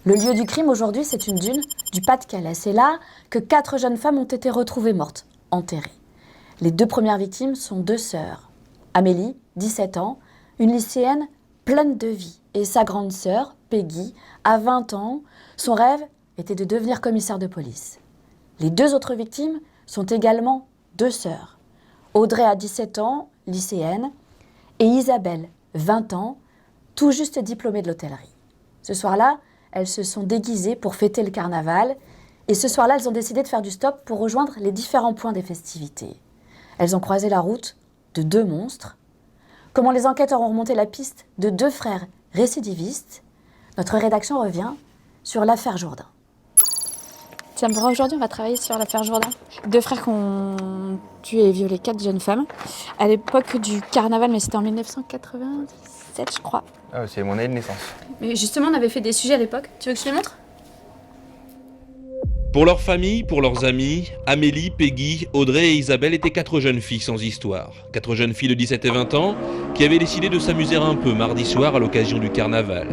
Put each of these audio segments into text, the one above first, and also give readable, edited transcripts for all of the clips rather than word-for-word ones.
Le lieu du crime aujourd'hui, c'est une dune du Pas-de-Calais. C'est là que 4 jeunes femmes ont été retrouvées mortes, enterrées. Les 2 premières victimes sont 2 sœurs. Amélie, 17 ans, une lycéenne pleine de vie. Et sa grande sœur, Peggy, à 20 ans, son rêve était de devenir commissaire de police. Les 2 autres victimes sont également 2 sœurs. Audrey a 17 ans, lycéenne, et Isabelle, 20 ans, tout juste diplômée de l'hôtellerie. Ce soir-là, elles se sont déguisées pour fêter le carnaval, et ce soir-là, elles ont décidé de faire du stop pour rejoindre les différents points des festivités. Elles ont croisé la route de 2 monstres. Comment les enquêteurs ont remonté la piste de 2 frères récidivistes, notre rédaction revient sur l'affaire Jourdain. Tiens, pour aujourd'hui, on va travailler sur l'affaire Jourdain. 2 frères qui ont tué et violé 4 jeunes femmes à l'époque du carnaval, mais c'était en 1997, je crois. Ah, c'est mon année de naissance. Mais justement, on avait fait des sujets à l'époque. Tu veux que je te les montre ? Pour leur famille, pour leurs amis, Amélie, Peggy, Audrey et Isabelle étaient 4 jeunes filles sans histoire. 4 jeunes filles de 17 et 20 ans qui avaient décidé de s'amuser un peu mardi soir à l'occasion du carnaval.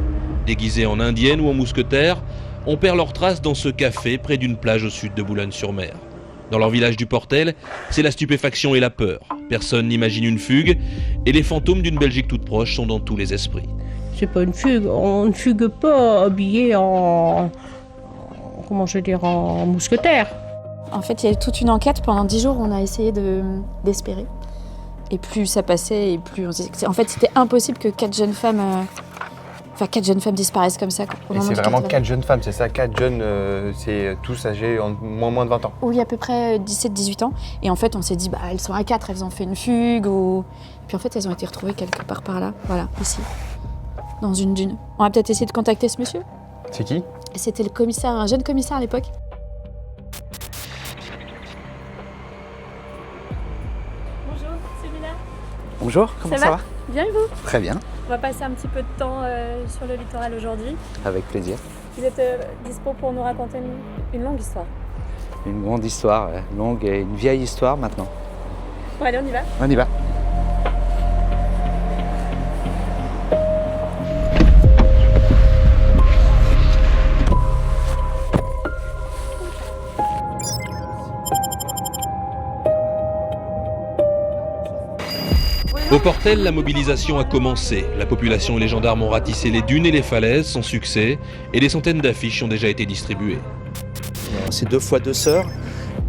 Déguisées en indiennes ou en mousquetaires, on perd leurs traces dans ce café près d'une plage au sud de Boulogne-sur-Mer. Dans leur village du Portel, c'est la stupéfaction et la peur. Personne n'imagine une fugue et les fantômes d'une Belgique toute proche sont dans tous les esprits. C'est pas une fugue, on ne fugue pas habillé en mousquetaire. En fait, il y a eu toute une enquête. Pendant 10 jours, on a essayé d'espérer. Et plus ça passait, et plus on se disait que en fait, c'était impossible que 4 jeunes femmes... 4 jeunes femmes disparaissent comme ça. Et c'est vraiment 4 jeunes femmes, c'est ça? 4 jeunes, c'est tous âgés en moins de 20 ans? Oui, à peu près 17-18 ans. Et en fait, on s'est dit, elles sont à 4, elles ont fait une fugue. Et puis en fait, elles ont été retrouvées quelque part par là. Voilà, ici. Dans une dune. On va peut-être essayer de contacter ce monsieur. C'est qui? C'était le commissaire, un jeune commissaire à l'époque. Bonjour, c'est Lila. Bonjour, comment ça va? Bien et vous? Très bien, On va passer un petit peu de temps sur le littoral aujourd'hui. avec plaisir. Vous êtes dispo pour nous raconter une longue histoire? Une grande histoire, longue et une vieille histoire maintenant. Bon allez, on y va. On y va. Au Portel, la mobilisation a commencé. La population et les gendarmes ont ratissé les dunes et les falaises sans succès et des centaines d'affiches ont déjà été distribuées. C'est 2 fois 2 sœurs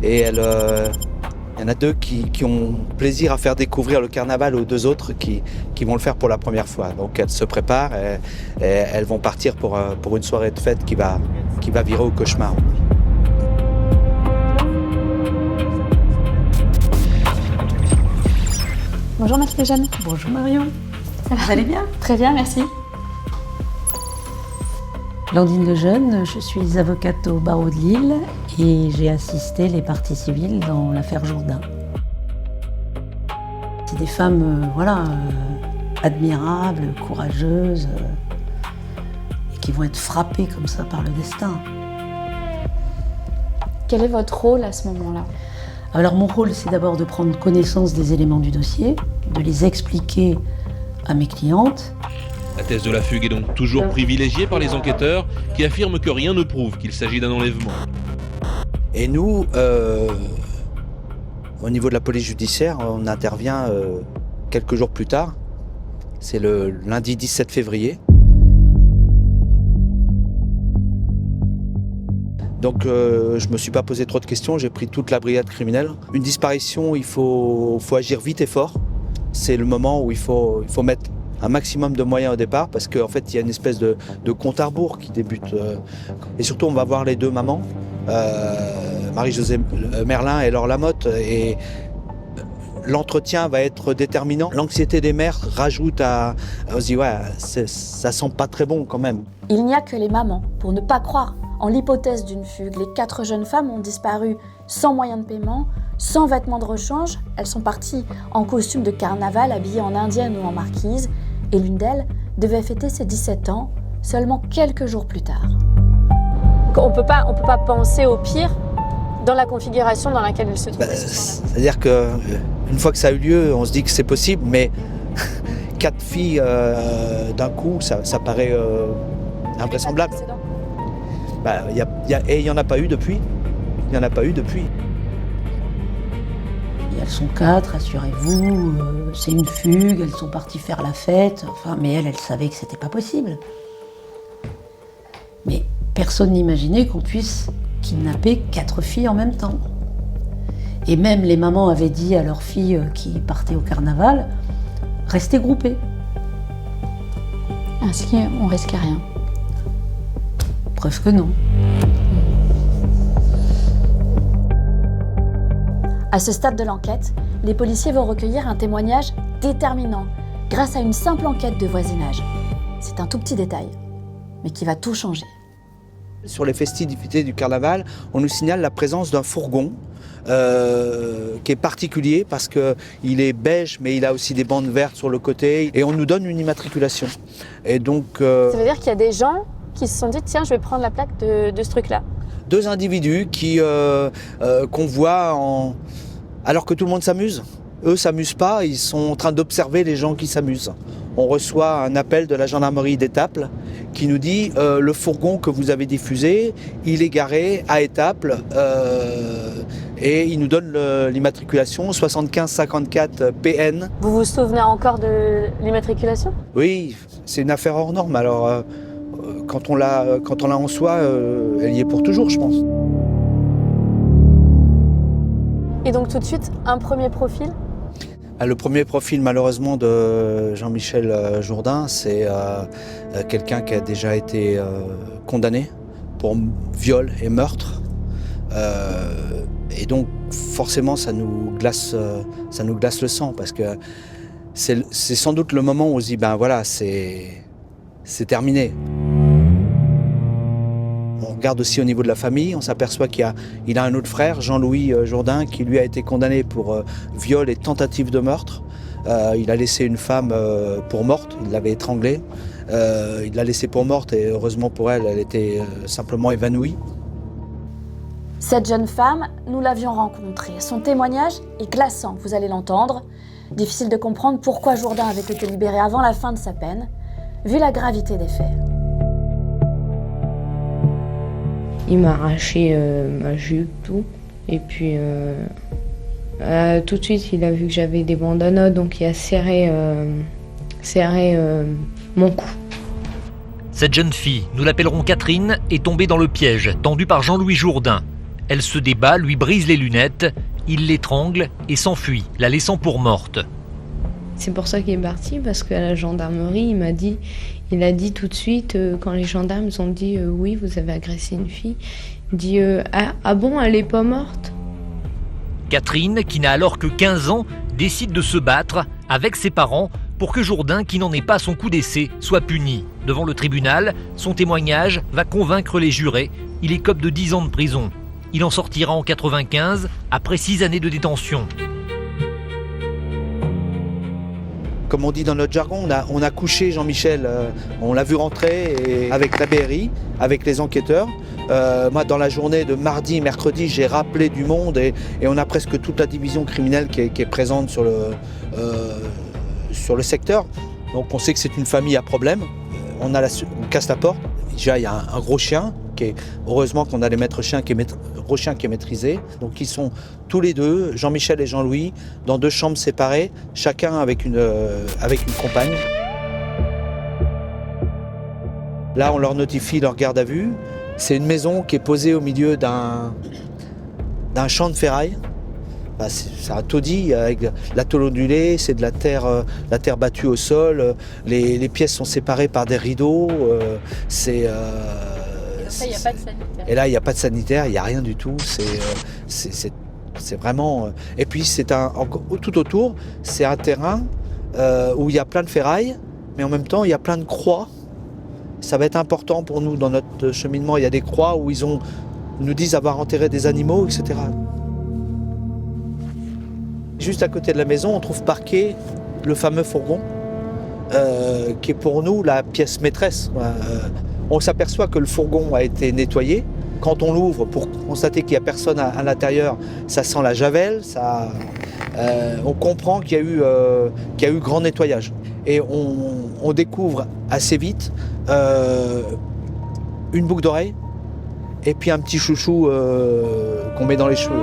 et il y en a 2 qui ont plaisir à faire découvrir le carnaval aux 2 autres qui vont le faire pour la première fois. Donc elles se préparent et elles vont partir pour une soirée de fête qui va virer au cauchemar. Bonjour Mathilde Jeanne. Bonjour Marion, vous allez bien? Très bien, merci. Blandine Lejeune, je suis avocate au barreau de Lille et j'ai assisté les parties civiles dans l'affaire Jourdain. C'est des femmes admirables, courageuses et qui vont être frappées comme ça par le destin. Quel est votre rôle à ce moment-là? Alors mon rôle, c'est d'abord de prendre connaissance des éléments du dossier, de les expliquer à mes clientes. La thèse de la fugue est donc toujours privilégiée par les enquêteurs qui affirment que rien ne prouve qu'il s'agit d'un enlèvement. Et nous, au niveau de la police judiciaire, on intervient quelques jours plus tard. C'est le lundi 17 février. Donc je me suis pas posé trop de questions, j'ai pris toute la brigade criminelle. Une disparition, il faut agir vite et fort. C'est le moment où il faut mettre un maximum de moyens au départ parce qu'en fait il y a une espèce de compte à rebours qui débute. Et surtout on va voir les 2 mamans, Marie-Josée Merlin et Laure Lamotte. Et l'entretien va être déterminant. L'anxiété des mères rajoute on se dit ça sent pas très bon quand même. Il n'y a que les mamans pour ne pas croire en l'hypothèse d'une fugue. Les 4 jeunes femmes ont disparu sans moyen de paiement, sans vêtements de rechange. Elles sont parties en costume de carnaval, habillées en indienne ou en marquise. Et l'une d'elles devait fêter ses 17 ans seulement quelques jours plus tard. On peut pas penser au pire dans la configuration dans laquelle elle se trouve. C'est-à-dire qu'une fois que ça a eu lieu, on se dit que c'est possible, mais 4 filles d'un coup, ça paraît invraisemblable. Et il n'y en a pas eu depuis. Il n'y en a pas eu depuis. Et elles sont 4, rassurez-vous, c'est une fugue, elles sont parties faire la fête, mais elle savait que c'était pas possible. Mais personne n'imaginait qu'on puisse kidnapper 4 filles en même temps. Et même les mamans avaient dit à leurs filles qui partaient au carnaval, restez groupées. Ainsi, on risquait rien. Preuve que non. À ce stade de l'enquête, les policiers vont recueillir un témoignage déterminant grâce à une simple enquête de voisinage. C'est un tout petit détail, mais qui va tout changer. Sur les festivités du carnaval, on nous signale la présence d'un fourgon qui est particulier parce qu'il est beige, mais il a aussi des bandes vertes sur le côté. Et on nous donne une immatriculation. Et donc, Ça veut dire qu'il y a des gens qui se sont dit, tiens, je vais prendre la plaque de ce truc-là. 2 individus qu'on voit alors que tout le monde s'amuse. Eux s'amusent pas, ils sont en train d'observer les gens qui s'amusent. On reçoit un appel de la gendarmerie d'Étaples qui nous dit le fourgon que vous avez diffusé, il est garé à Étaples et il nous donne l'immatriculation 7554 PN. Vous vous souvenez encore de l'immatriculation? Oui, c'est une affaire hors norme. Alors quand on l'a en soi, elle y est pour toujours, je pense. Et donc tout de suite, un premier profil? Le premier profil, malheureusement, de Jean-Michel Jourdain, c'est quelqu'un qui a déjà été condamné pour viol et meurtre. Et donc, forcément, ça nous glace le sang, parce que c'est sans doute le moment où on se dit, ben voilà, c'est terminé. On regarde aussi au niveau de la famille, on s'aperçoit qu'il a un autre frère, Jean-Louis Jourdain, qui lui a été condamné pour viol et tentative de meurtre. Il a laissé une femme pour morte, il l'avait étranglée. Il l'a laissée pour morte et heureusement pour elle, elle était simplement évanouie. Cette jeune femme, nous l'avions rencontrée. Son témoignage est glaçant, vous allez l'entendre. Difficile de comprendre pourquoi Jourdain avait été libéré avant la fin de sa peine, vu la gravité des faits. Il m'a arraché ma jupe, tout. Et puis, tout de suite, il a vu que j'avais des bandanas, donc il a serré mon cou. Cette jeune fille, nous l'appellerons Catherine, est tombée dans le piège tendu par Jean-Louis Jourdain. Elle se débat, lui brise les lunettes, il l'étrangle et s'enfuit, la laissant pour morte. C'est pour ça qu'il est parti, parce qu'à la gendarmerie, il a dit tout de suite, quand les gendarmes ont dit oui, vous avez agressé une fille, il dit ah bon, elle est pas morte? Catherine, qui n'a alors que 15 ans, décide de se battre avec ses parents pour que Jourdain, qui n'en est pas à son coup d'essai, soit puni. Devant le tribunal, son témoignage va convaincre les jurés. Il écope de 10 ans de prison. Il en sortira en 95, après 6 années de détention. Comme on dit dans notre jargon, on a couché Jean-Michel, on l'a vu rentrer et avec la BRI, avec les enquêteurs. Moi, dans la journée de mardi, mercredi, j'ai rappelé du monde et on a presque toute la division criminelle qui est présente sur le secteur. Donc on sait que c'est une famille à problème. On casse la porte. Déjà, il y a un gros chien. Heureusement qu'on a les maîtres chiens gros chien qui est maîtrisé. Donc ils sont tous les deux, Jean-Michel et Jean-Louis, dans 2 chambres séparées, chacun avec une compagne. Là, on leur notifie leur garde à vue. C'est une maison qui est posée au milieu d'un champ de ferraille. C'est un taudis avec la tôle ondulée, c'est de la terre battue au sol. Les pièces sont séparées par des rideaux. Il n'y a pas de sanitaire. Et là, il n'y a pas de sanitaire, il n'y a rien du tout. C'est vraiment. Et puis, tout autour, c'est un terrain où il y a plein de ferrailles, mais en même temps, il y a plein de croix. Ça va être important pour nous dans notre cheminement. Il y a des croix où ils nous disent avoir enterré des animaux, etc. Juste à côté de la maison, on trouve parqué le fameux fourgon, qui est pour nous la pièce maîtresse. On s'aperçoit que le fourgon a été nettoyé. Quand on l'ouvre pour constater qu'il n'y a personne à l'intérieur, ça sent la javel. On comprend qu'il y a eu grand nettoyage. Et on découvre assez vite une boucle d'oreille, et puis un petit chouchou qu'on met dans les cheveux.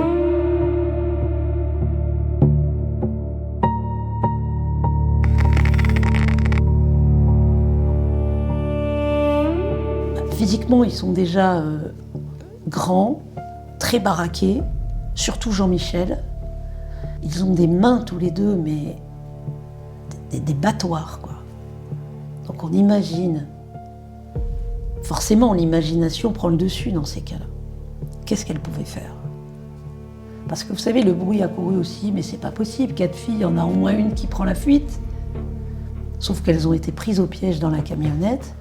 Physiquement, ils sont déjà grands, très baraqués, surtout Jean-Michel. Ils ont des mains tous les deux, mais des battoirs, quoi. Donc on imagine, forcément l'imagination prend le dessus dans ces cas-là. Qu'est-ce qu'elle pouvait faire? Parce que vous savez, le bruit a couru aussi, mais c'est pas possible. 4 filles, il y en a au moins une qui prend la fuite. Sauf qu'elles ont été prises au piège dans la camionnette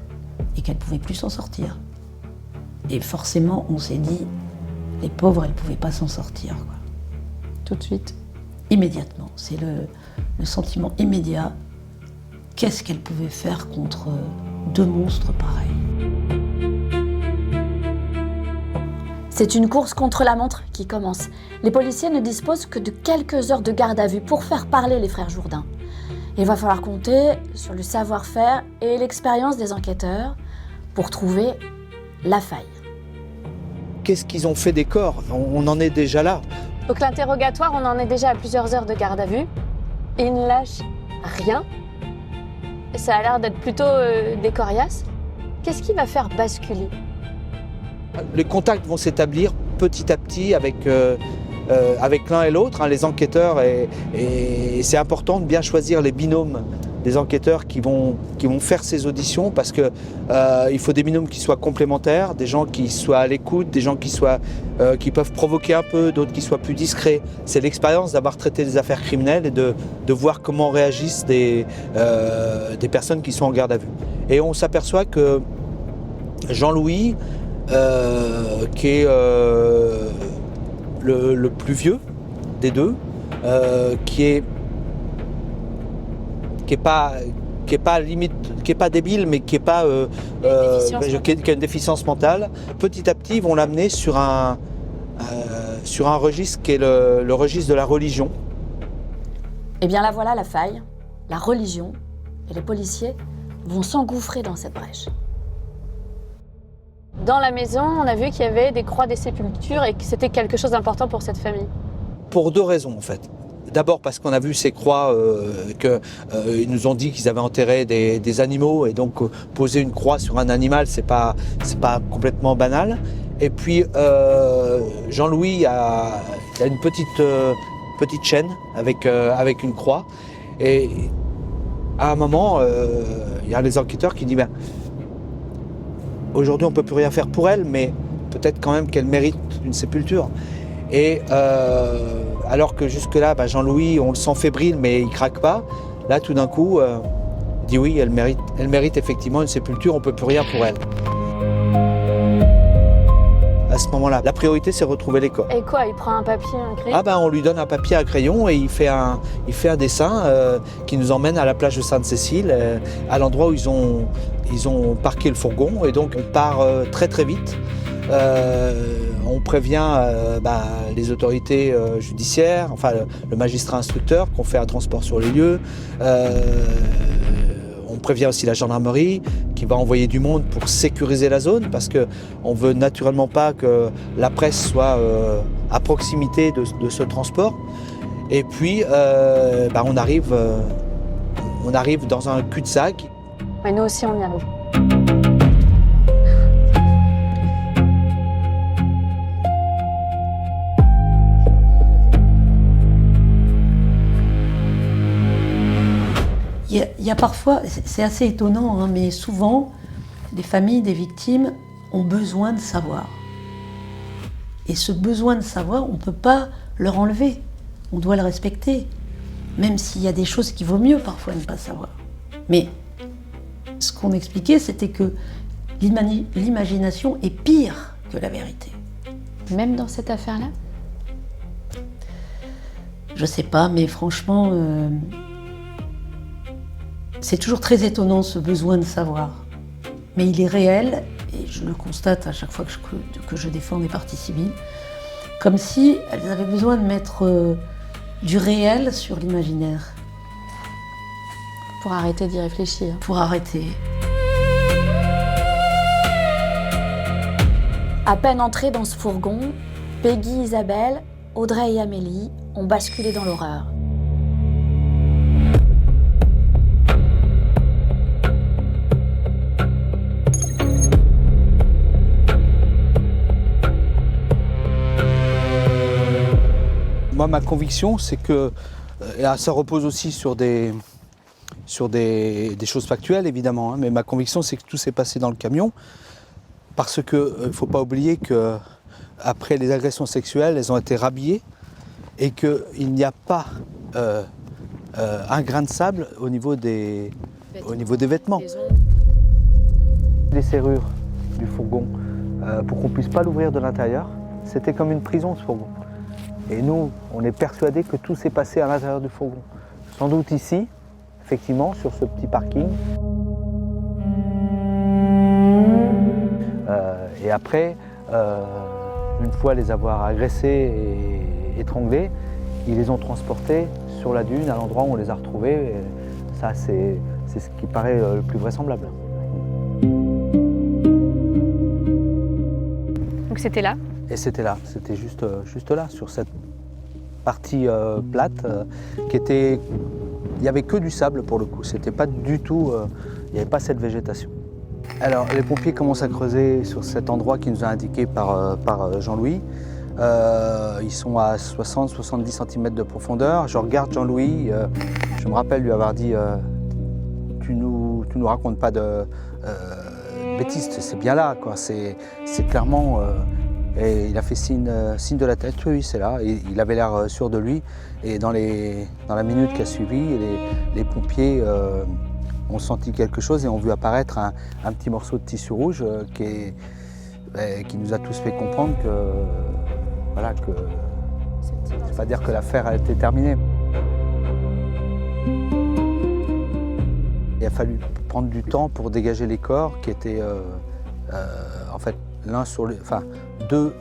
et qu'elles ne pouvaient plus s'en sortir. Et forcément, on s'est dit, les pauvres, elles ne pouvaient pas s'en sortir, quoi. Tout de suite. Immédiatement. C'est le sentiment immédiat. Qu'est-ce qu'elles pouvaient faire contre 2 monstres pareils? C'est une course contre la montre qui commence. Les policiers ne disposent que de quelques heures de garde à vue pour faire parler les frères Jourdain. Il va falloir compter sur le savoir-faire et l'expérience des enquêteurs pour trouver la faille. Qu'est-ce qu'ils ont fait des corps? On en est déjà là. Donc l'interrogatoire, on en est déjà à plusieurs heures de garde à vue. Et ils ne lâchent rien. Ça a l'air d'être plutôt des coriaces. Qu'est-ce qui va faire basculer? Les contacts vont s'établir petit à petit avec l'un et l'autre, hein, les enquêteurs. Et c'est important de bien choisir les binômes des enquêteurs qui vont faire ces auditions, parce que il faut des binômes qui soient complémentaires, des gens qui soient à l'écoute, des gens qui peuvent provoquer un peu, d'autres qui soient plus discrets. C'est l'expérience d'avoir traité des affaires criminelles et de voir comment réagissent des personnes qui sont en garde à vue. Et on s'aperçoit que Jean-Louis, qui est le plus vieux des deux, qui est pas débile, mais qui a une déficience mentale. Petit à petit, ils vont l'amener sur un registre qui est le registre de la religion. Eh bien, la voilà la faille, la religion, et les policiers vont s'engouffrer dans cette brèche. Dans la maison, on a vu qu'il y avait des croix des sépultures et que c'était quelque chose d'important pour cette famille. Pour 2 raisons, en fait. D'abord parce qu'on a vu ces croix, ils nous ont dit qu'ils avaient enterré des animaux, et donc poser une croix sur un animal, c'est pas complètement banal. Et puis Jean-Louis a une petite chaîne avec une croix, et à un moment, il y a les enquêteurs qui disent aujourd'hui on peut plus rien faire pour elle, mais peut-être quand même qu'elle mérite une sépulture. Et alors que jusque-là, Jean-Louis, on le sent fébrile, mais il craque pas. Là, tout d'un coup, il dit oui, elle mérite effectivement une sépulture, on peut plus rien pour elle. À ce moment-là, la priorité, c'est retrouver les corps. Et quoi, il prend un papier, un crayon? On lui donne un papier, un crayon, et il fait un dessin qui nous emmène à la plage de Sainte-Cécile, à l'endroit où ils ont parqué le fourgon. Et donc, on part très très vite. On prévient les autorités judiciaires, enfin le magistrat instructeur, qu'on fait un transport sur les lieux. On prévient aussi la gendarmerie qui va envoyer du monde pour sécuriser la zone, parce qu'on ne veut naturellement pas que la presse soit à proximité de ce transport. Et puis on arrive dans un cul-de-sac. Mais nous aussi on y arrive. Il y a parfois, c'est assez étonnant, hein, mais souvent, les familles des victimes ont besoin de savoir. Et ce besoin de savoir, on ne peut pas leur enlever. On doit le respecter. Même s'il y a des choses qu'il vaut mieux parfois ne pas savoir. Mais ce qu'on expliquait, c'était que l'imagination est pire que la vérité. Même dans cette affaire-là? Je sais pas, mais franchement... c'est toujours très étonnant, ce besoin de savoir. Mais il est réel, et je le constate à chaque fois que je défends des parties civiles, comme si elles avaient besoin de mettre du réel sur l'imaginaire. Pour arrêter d'y réfléchir. Pour arrêter. À peine entrés dans ce fourgon, Peggy, Isabelle, Audrey et Amélie ont basculé dans l'horreur. Moi, ma conviction, c'est que, et ça repose aussi sur des choses factuelles, évidemment, hein, mais ma conviction, c'est que tout s'est passé dans le camion, parce qu'il ne faut pas oublier qu'après les agressions sexuelles, elles ont été rhabillées, et qu'il n'y a pas un grain de sable au niveau des vêtements. Les serrures du fourgon, pour qu'on ne puisse pas l'ouvrir de l'intérieur, c'était comme une prison, ce fourgon. Et nous, on est persuadés que tout s'est passé à l'intérieur du fourgon. Sans doute ici, effectivement, sur ce petit parking. Et après, une fois les avoir agressés et étranglés, ils les ont transportés sur la dune, à l'endroit où on les a retrouvés. Et ça, c'est ce qui paraît le plus vraisemblable. Donc c'était là? Et c'était là, c'était juste là, sur cette partie plate, qui était... Il n'y avait que du sable pour le coup, c'était pas du tout... il n'y avait pas cette végétation. Alors, les pompiers commencent à creuser sur cet endroit qui nous a indiqué par Jean-Louis. Ils sont à 60-70 cm de profondeur. Je regarde Jean-Louis, je me rappelle lui avoir dit tu nous racontes pas de bêtises, c'est bien là, quoi. C'est clairement... et il a fait signe de la tête, oui, c'est là. Et il avait l'air sûr de lui. Et dans la minute qui a suivi, les pompiers ont senti quelque chose et ont vu apparaître un petit morceau de tissu rouge qui nous a tous fait comprendre que, voilà, que c'est pas dire que l'affaire a été terminée. Il a fallu prendre du temps pour dégager les corps qui étaient en fait l'un sur les, enfin deux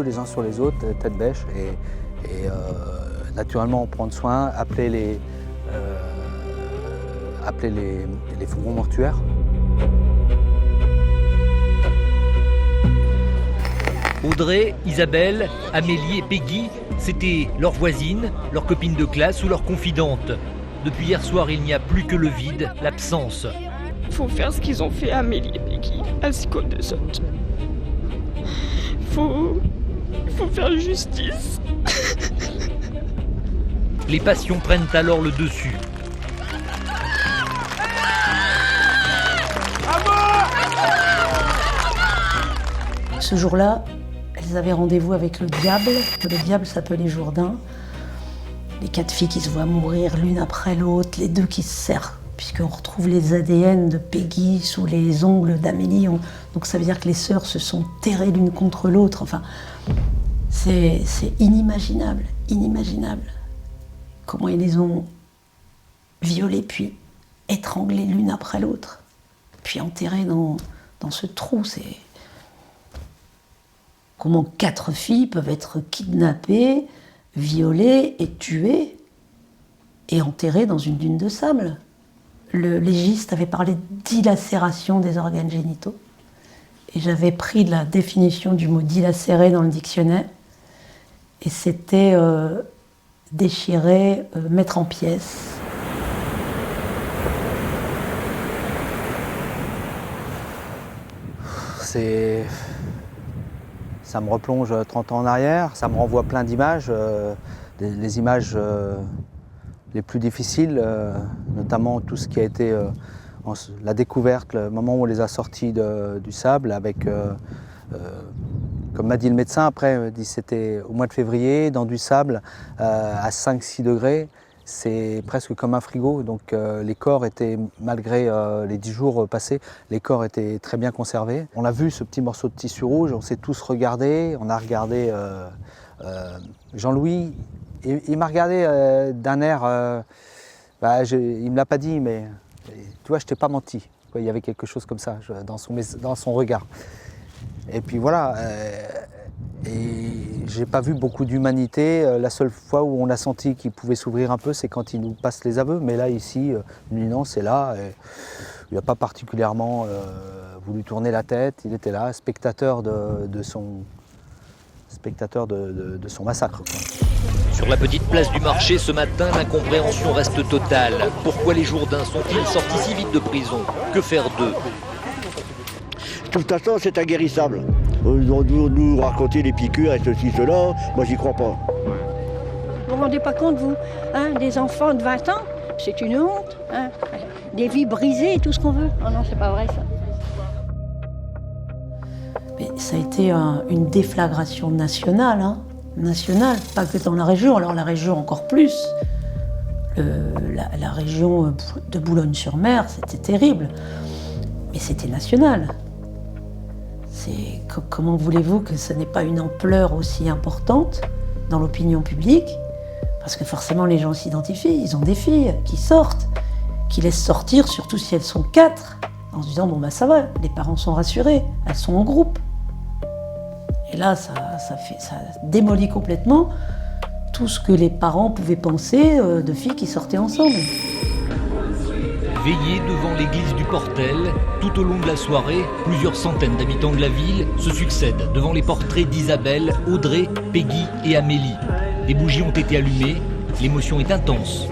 les uns sur les autres, tête bêche, et naturellement prendre soin, appeler les fourgons mortuaires. Audrey, Isabelle, Amélie et Peggy, c'était leurs voisines, leurs copines de classe ou leurs confidentes. Depuis hier soir, il n'y a plus que le vide, l'absence. Il faut faire ce qu'ils ont fait à Amélie et Peggy, ainsi qu'aux deux autres. Il faut faire justice. Les passions prennent alors le dessus. Ce jour-là, elles avaient rendez-vous avec le diable. Le diable s'appelait Jourdain. Les 4 filles qui se voient mourir l'une après l'autre, les 2 qui se serrent, puisqu'on retrouve les ADN de Peggy sous les ongles d'Amélie. Donc ça veut dire que les sœurs se sont terrées l'une contre l'autre. Enfin, c'est inimaginable, inimaginable. Comment ils les ont violées, puis étranglées l'une après l'autre, puis enterrées dans ce trou. Comment 4 filles peuvent être kidnappées, violées et tuées et enterrées dans une dune de sable. Le légiste avait parlé de dilacération des organes génitaux. Et j'avais pris la définition du mot dilacéré dans le dictionnaire. Et c'était déchirer, mettre en pièces. Ça me replonge 30 ans en arrière, ça me renvoie plein d'images, les images les plus difficiles, notamment tout ce qui a été la découverte, le moment où on les a sortis du sable, avec, comme m'a dit le médecin après, c'était au mois de février, dans du sable à 5-6 degrés. C'est presque comme un frigo, donc les corps étaient, malgré les 10 jours passés, les corps étaient très bien conservés. On a vu ce petit morceau de tissu rouge, on s'est tous regardés, on a regardé Jean-Louis, il m'a regardé d'un air, il ne me l'a pas dit, mais tu vois, je t'ai pas menti. Il y avait quelque chose comme ça dans son regard. Et puis voilà. Et j'ai pas vu beaucoup d'humanité. La seule fois où on a senti qu'il pouvait s'ouvrir un peu, c'est quand il nous passe les aveux. Mais là, ici, non, c'est là. Il n'y a pas particulièrement voulu tourner la tête, il était là, spectateur de son massacre, quoi. Sur la petite place du marché ce matin, l'incompréhension reste totale. Pourquoi les Jourdains sont-ils sortis si vite de prison? Que faire d'eux? De toute façon, c'est inguérissable. Ils ont dû nous raconter les piqûres et ceci, cela. Moi, j'y crois pas. Vous vous rendez pas compte, vous, hein, des enfants de 20 ans, c'est une honte, hein, des vies brisées et tout ce qu'on veut. Oh non, c'est pas vrai, ça. Mais ça a été une déflagration nationale, hein, nationale, pas que dans la région, alors la région encore plus. La région de Boulogne-sur-Mer, c'était terrible, mais c'était national. Comment voulez-vous que ce n'ait pas une ampleur aussi importante dans l'opinion publique? Parce que forcément les gens s'identifient, ils ont des filles qui sortent, qui laissent sortir, surtout si elles sont 4, en se disant bon bah ça va, les parents sont rassurés, elles sont en groupe. Et là ça démolit complètement tout ce que les parents pouvaient penser de filles qui sortaient ensemble. Veillés devant l'église du Portel, tout au long de la soirée, plusieurs centaines d'habitants de la ville se succèdent devant les portraits d'Isabelle, Audrey, Peggy et Amélie. Les bougies ont été allumées, l'émotion est intense.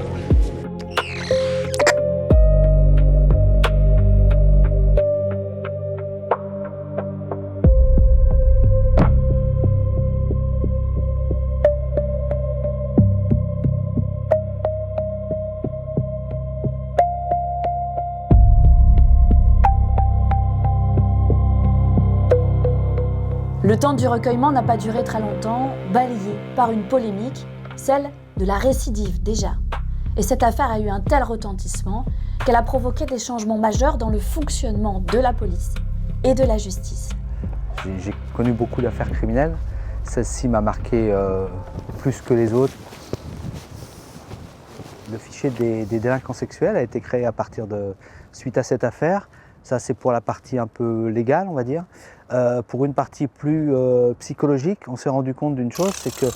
Le temps du recueillement n'a pas duré très longtemps, balayé par une polémique, celle de la récidive déjà. Et cette affaire a eu un tel retentissement qu'elle a provoqué des changements majeurs dans le fonctionnement de la police et de la justice. J'ai connu beaucoup d'affaires criminelles, celle-ci m'a marqué plus que les autres. Le fichier des délinquants sexuels a été créé suite à cette affaire. Ça, c'est pour la partie un peu légale, on va dire. Pour une partie plus psychologique, on s'est rendu compte d'une chose, c'est que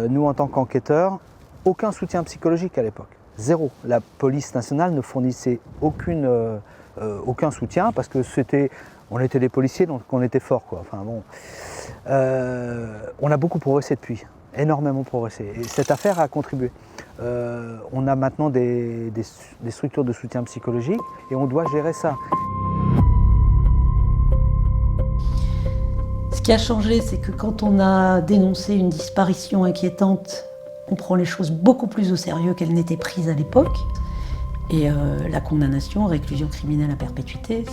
nous, en tant qu'enquêteurs, aucun soutien psychologique à l'époque. Zéro. La police nationale ne fournissait aucun soutien parce que on était des policiers, donc on était forts, quoi. Enfin, bon. On a beaucoup progressé depuis, énormément progressé. Et cette affaire a contribué. On a maintenant des structures de soutien psychologique et on doit gérer ça. Ce qui a changé, c'est que quand on a dénoncé une disparition inquiétante, on prend les choses beaucoup plus au sérieux qu'elles n'étaient prises à l'époque. Et la condamnation, réclusion criminelle à perpétuité,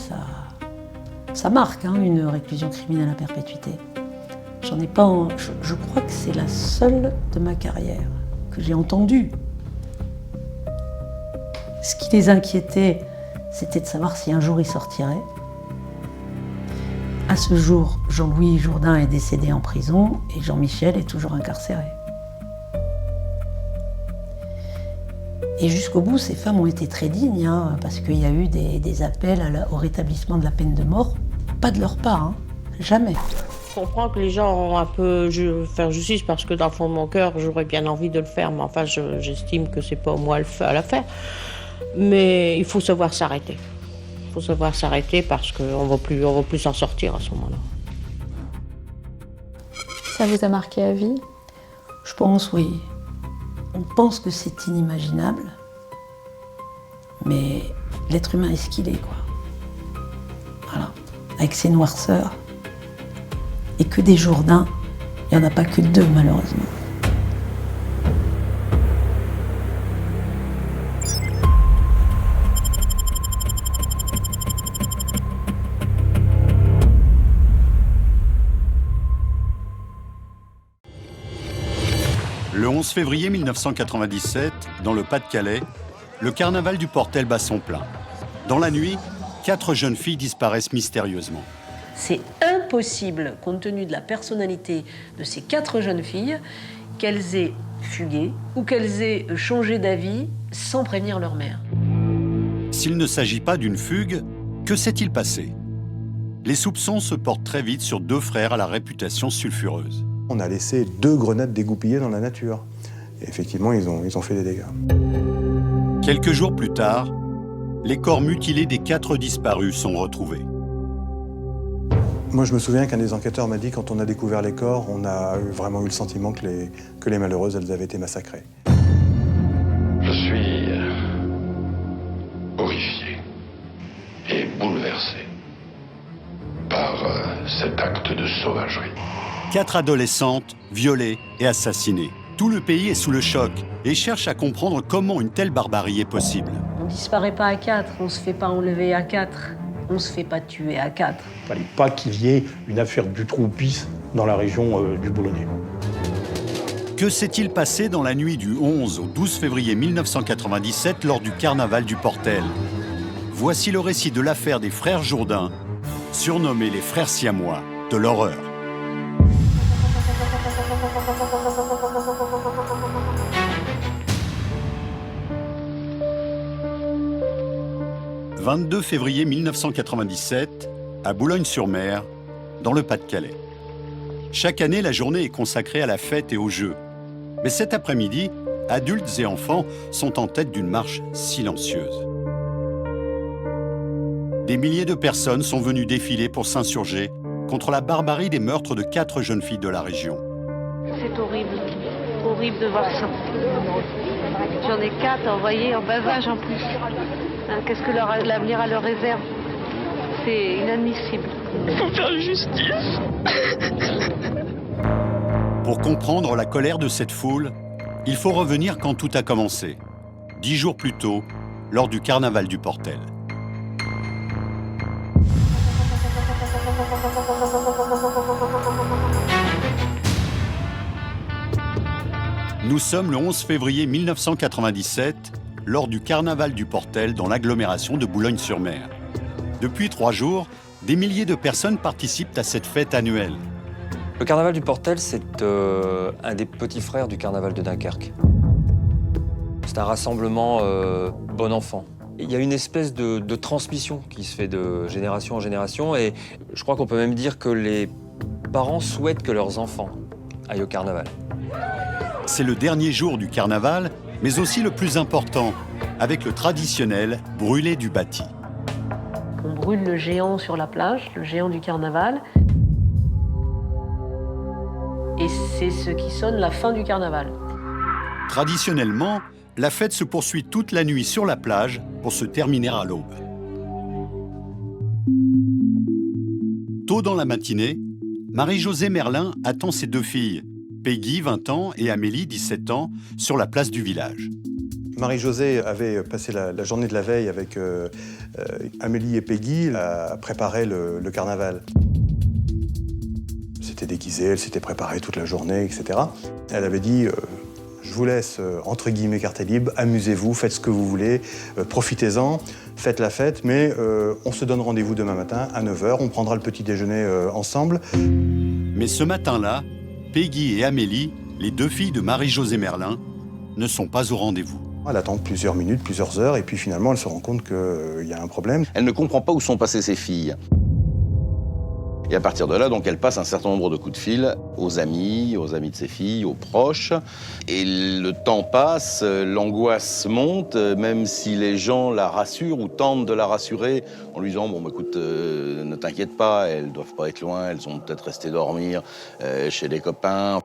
ça marque, hein, une réclusion criminelle à perpétuité. J'en ai pas. Je crois que c'est la seule de ma carrière que j'ai entendue. Ce qui les inquiétait, c'était de savoir si un jour il sortirait. À ce jour, Jean-Louis Jourdain est décédé en prison et Jean-Michel est toujours incarcéré. Et jusqu'au bout, ces femmes ont été très dignes, hein, parce qu'il y a eu des appels au rétablissement de la peine de mort. Pas de leur part, hein, jamais. Je comprends que les gens ont un peu faire justice parce que dans le fond de mon cœur, j'aurais bien envie de le faire, mais enfin, j'estime que c'est pas moi à la faire. Mais il faut savoir s'arrêter. Il faut savoir s'arrêter parce qu'on va plus s'en sortir à ce moment-là. Ça vous a marqué à vie? Je pense, oui. On pense que c'est inimaginable, mais l'être humain est ce qu'il est, quoi. Voilà, avec ses noirceurs. Et que des Jourdains, il n'y en a pas que 2, malheureusement. Le 11 février 1997, dans le Pas-de-Calais, le carnaval du Portel bat son plein. Dans la nuit, 4 jeunes filles disparaissent mystérieusement. C'est impossible, compte tenu de la personnalité de ces 4 jeunes filles, qu'elles aient fugué ou qu'elles aient changé d'avis sans prévenir leur mère. S'il ne s'agit pas d'une fugue, que s'est-il passé? Les soupçons se portent très vite sur 2 frères à la réputation sulfureuse. On a laissé 2 grenades dégoupillées dans la nature. Et effectivement, ils ont fait des dégâts. Quelques jours plus tard, les corps mutilés des 4 disparus sont retrouvés. Moi, je me souviens qu'un des enquêteurs m'a dit, quand on a découvert les corps, on a vraiment eu le sentiment que les malheureuses, elles avaient été massacrées. Je suis horrifié et bouleversé par cet acte de sauvagerie. 4 adolescentes violées et assassinées. Tout le pays est sous le choc et cherche à comprendre comment une telle barbarie est possible. On disparaît pas à 4, on se fait pas enlever à 4, on se fait pas tuer à 4. Il fallait pas qu'il y ait une affaire du Troupis dans la région du Boulonnais. Que s'est-il passé dans la nuit du 11 au 12 février 1997 lors du carnaval du Portel? Voici le récit de l'affaire des frères Jourdain, surnommés les frères siamois de l'horreur. « 22 février 1997, à Boulogne-sur-Mer, dans le Pas-de-Calais. Chaque année, la journée est consacrée à la fête et aux jeux. Mais cet après-midi, adultes et enfants sont en tête d'une marche silencieuse. Des milliers de personnes sont venues défiler pour s'insurger contre la barbarie des meurtres de 4 jeunes filles de la région. C'est horrible, horrible de voir ça. J'en ai 4 envoyés en bas âge en plus. Qu'est-ce que l'avenir leur réserve? C'est inadmissible. Il faut faire justice. Pour comprendre la colère de cette foule, il faut revenir quand tout a commencé, 10 jours plus tôt, lors du carnaval du Portel. Nous sommes le 11 février 1997, lors du carnaval du Portel dans l'agglomération de Boulogne-sur-Mer. Depuis 3 jours, des milliers de personnes participent à cette fête annuelle. Le carnaval du Portel, c'est un des petits frères du carnaval de Dunkerque. C'est un rassemblement bon enfant. Il y a une espèce de transmission qui se fait de génération en génération et je crois qu'on peut même dire que les parents souhaitent que leurs enfants aillent au carnaval. C'est le dernier jour du carnaval, mais aussi le plus important, avec le traditionnel brûler du bâti. On brûle le géant sur la plage, le géant du carnaval. Et c'est ce qui sonne la fin du carnaval. Traditionnellement, la fête se poursuit toute la nuit sur la plage pour se terminer à l'aube. Tôt dans la matinée, Marie-Josée Merlin attend ses 2 filles, Peggy, 20 ans, et Amélie, 17 ans, sur la place du village. Marie-Josée avait passé la journée de la veille avec Amélie et Peggy à préparer le carnaval. S'était déguisée, elle s'était préparée toute la journée, etc. Elle avait dit je vous laisse, entre guillemets, carte libre, amusez-vous, faites ce que vous voulez, profitez-en, faites la fête, mais on se donne rendez-vous demain matin à 9h, on prendra le petit déjeuner ensemble. Mais ce matin-là, Peggy et Amélie, les 2 filles de Marie-Josée Merlin, ne sont pas au rendez-vous. Elle attend plusieurs minutes, plusieurs heures, et puis finalement, elle se rend compte qu'il y a un problème. Elle ne comprend pas où sont passées ses filles. Et à partir de là, donc, elle passe un certain nombre de coups de fil aux amis de ses filles, aux proches. Et le temps passe, l'angoisse monte, même si les gens la rassurent ou tentent de la rassurer en lui disant « Bon, bah, écoute, ne t'inquiète pas, elles doivent pas être loin, elles ont peut-être resté dormir chez des copains. »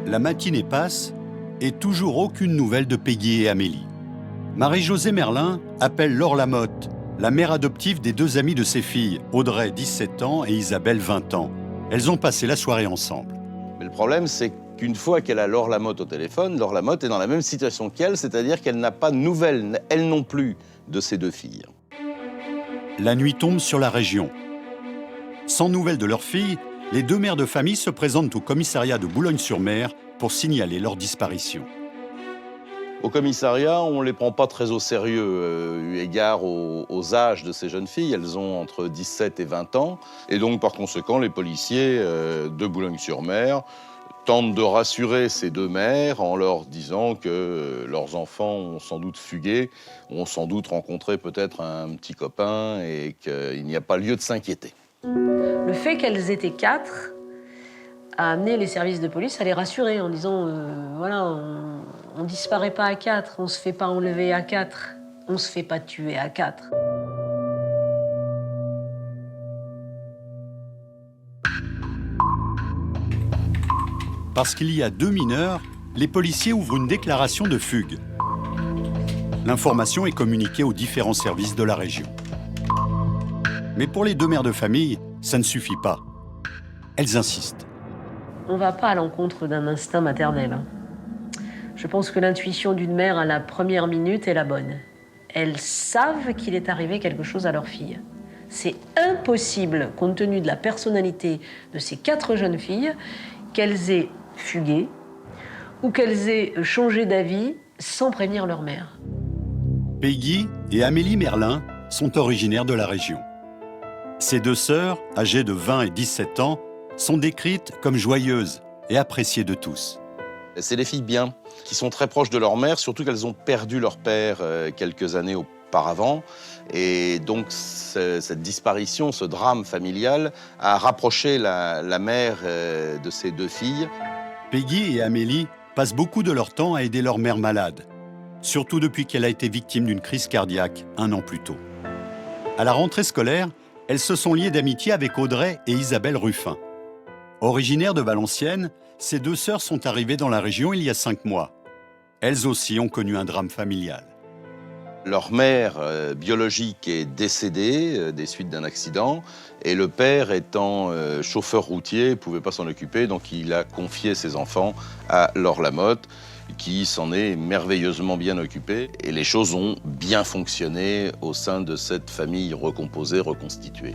La matinée passe et toujours aucune nouvelle de Peggy et Amélie. Marie-Josée Merlin appelle Laure Lamotte, la mère adoptive des 2 amies de ses filles, Audrey, 17 ans, et Isabelle, 20 ans. Elles ont passé la soirée ensemble. Mais le problème, c'est qu'une fois qu'elle a Laure Lamotte au téléphone, Laure Lamotte est dans la même situation qu'elle, c'est-à-dire qu'elle n'a pas de nouvelles, elle non plus, de ses 2 filles. La nuit tombe sur la région. Sans nouvelles de leurs filles, les 2 mères de famille se présentent au commissariat de Boulogne-sur-Mer pour signaler leur disparition. Au commissariat, on ne les prend pas très au sérieux, eu égard aux âges de ces jeunes filles. Elles ont entre 17 et 20 ans. Et donc, par conséquent, les policiers de Boulogne-sur-Mer tentent de rassurer ces 2 mères en leur disant que leurs enfants ont sans doute fugué, ont sans doute rencontré peut-être un petit copain et qu'il n'y a pas lieu de s'inquiéter. Le fait qu'elles étaient 4 a amené les services de police à les rassurer en disant voilà, on disparaît pas à 4, on se fait pas enlever à 4, On se fait pas tuer à 4. Parce qu'il y a 2 mineurs, les policiers ouvrent une déclaration de fugue. L'information est communiquée aux différents services de la région. Mais pour les 2 mères de famille, ça ne suffit pas. Elles insistent. On va pas à l'encontre d'un instinct maternel. Hein. Je pense que l'intuition d'une mère à la première minute est la bonne. Elles savent qu'il est arrivé quelque chose à leur fille. C'est impossible, compte tenu de la personnalité de ces 4 jeunes filles, qu'elles aient fugué ou qu'elles aient changé d'avis sans prévenir leur mère. Peggy et Amélie Merlin sont originaires de la région. Ces 2 sœurs, âgées de 20 et 17 ans, sont décrites comme joyeuses et appréciées de tous. C'est des filles bien, qui sont très proches de leur mère, surtout qu'elles ont perdu leur père quelques années auparavant. Et donc cette disparition, ce drame familial, a rapproché la mère de ces 2 filles. Peggy et Amélie passent beaucoup de leur temps à aider leur mère malade, surtout depuis qu'elle a été victime d'une crise cardiaque 1 an plus tôt. À la rentrée scolaire, elles se sont liées d'amitié avec Audrey et Isabelle Ruffin. Originaires de Valenciennes, ces 2 sœurs sont arrivées dans la région il y a 5 mois. Elles aussi ont connu un drame familial. Leur mère biologique est décédée des suites d'un accident et le père étant chauffeur routier ne pouvait pas s'en occuper, donc il a confié ses enfants à Laure Lamotte qui s'en est merveilleusement bien occupée et les choses ont bien fonctionné au sein de cette famille recomposée, reconstituée.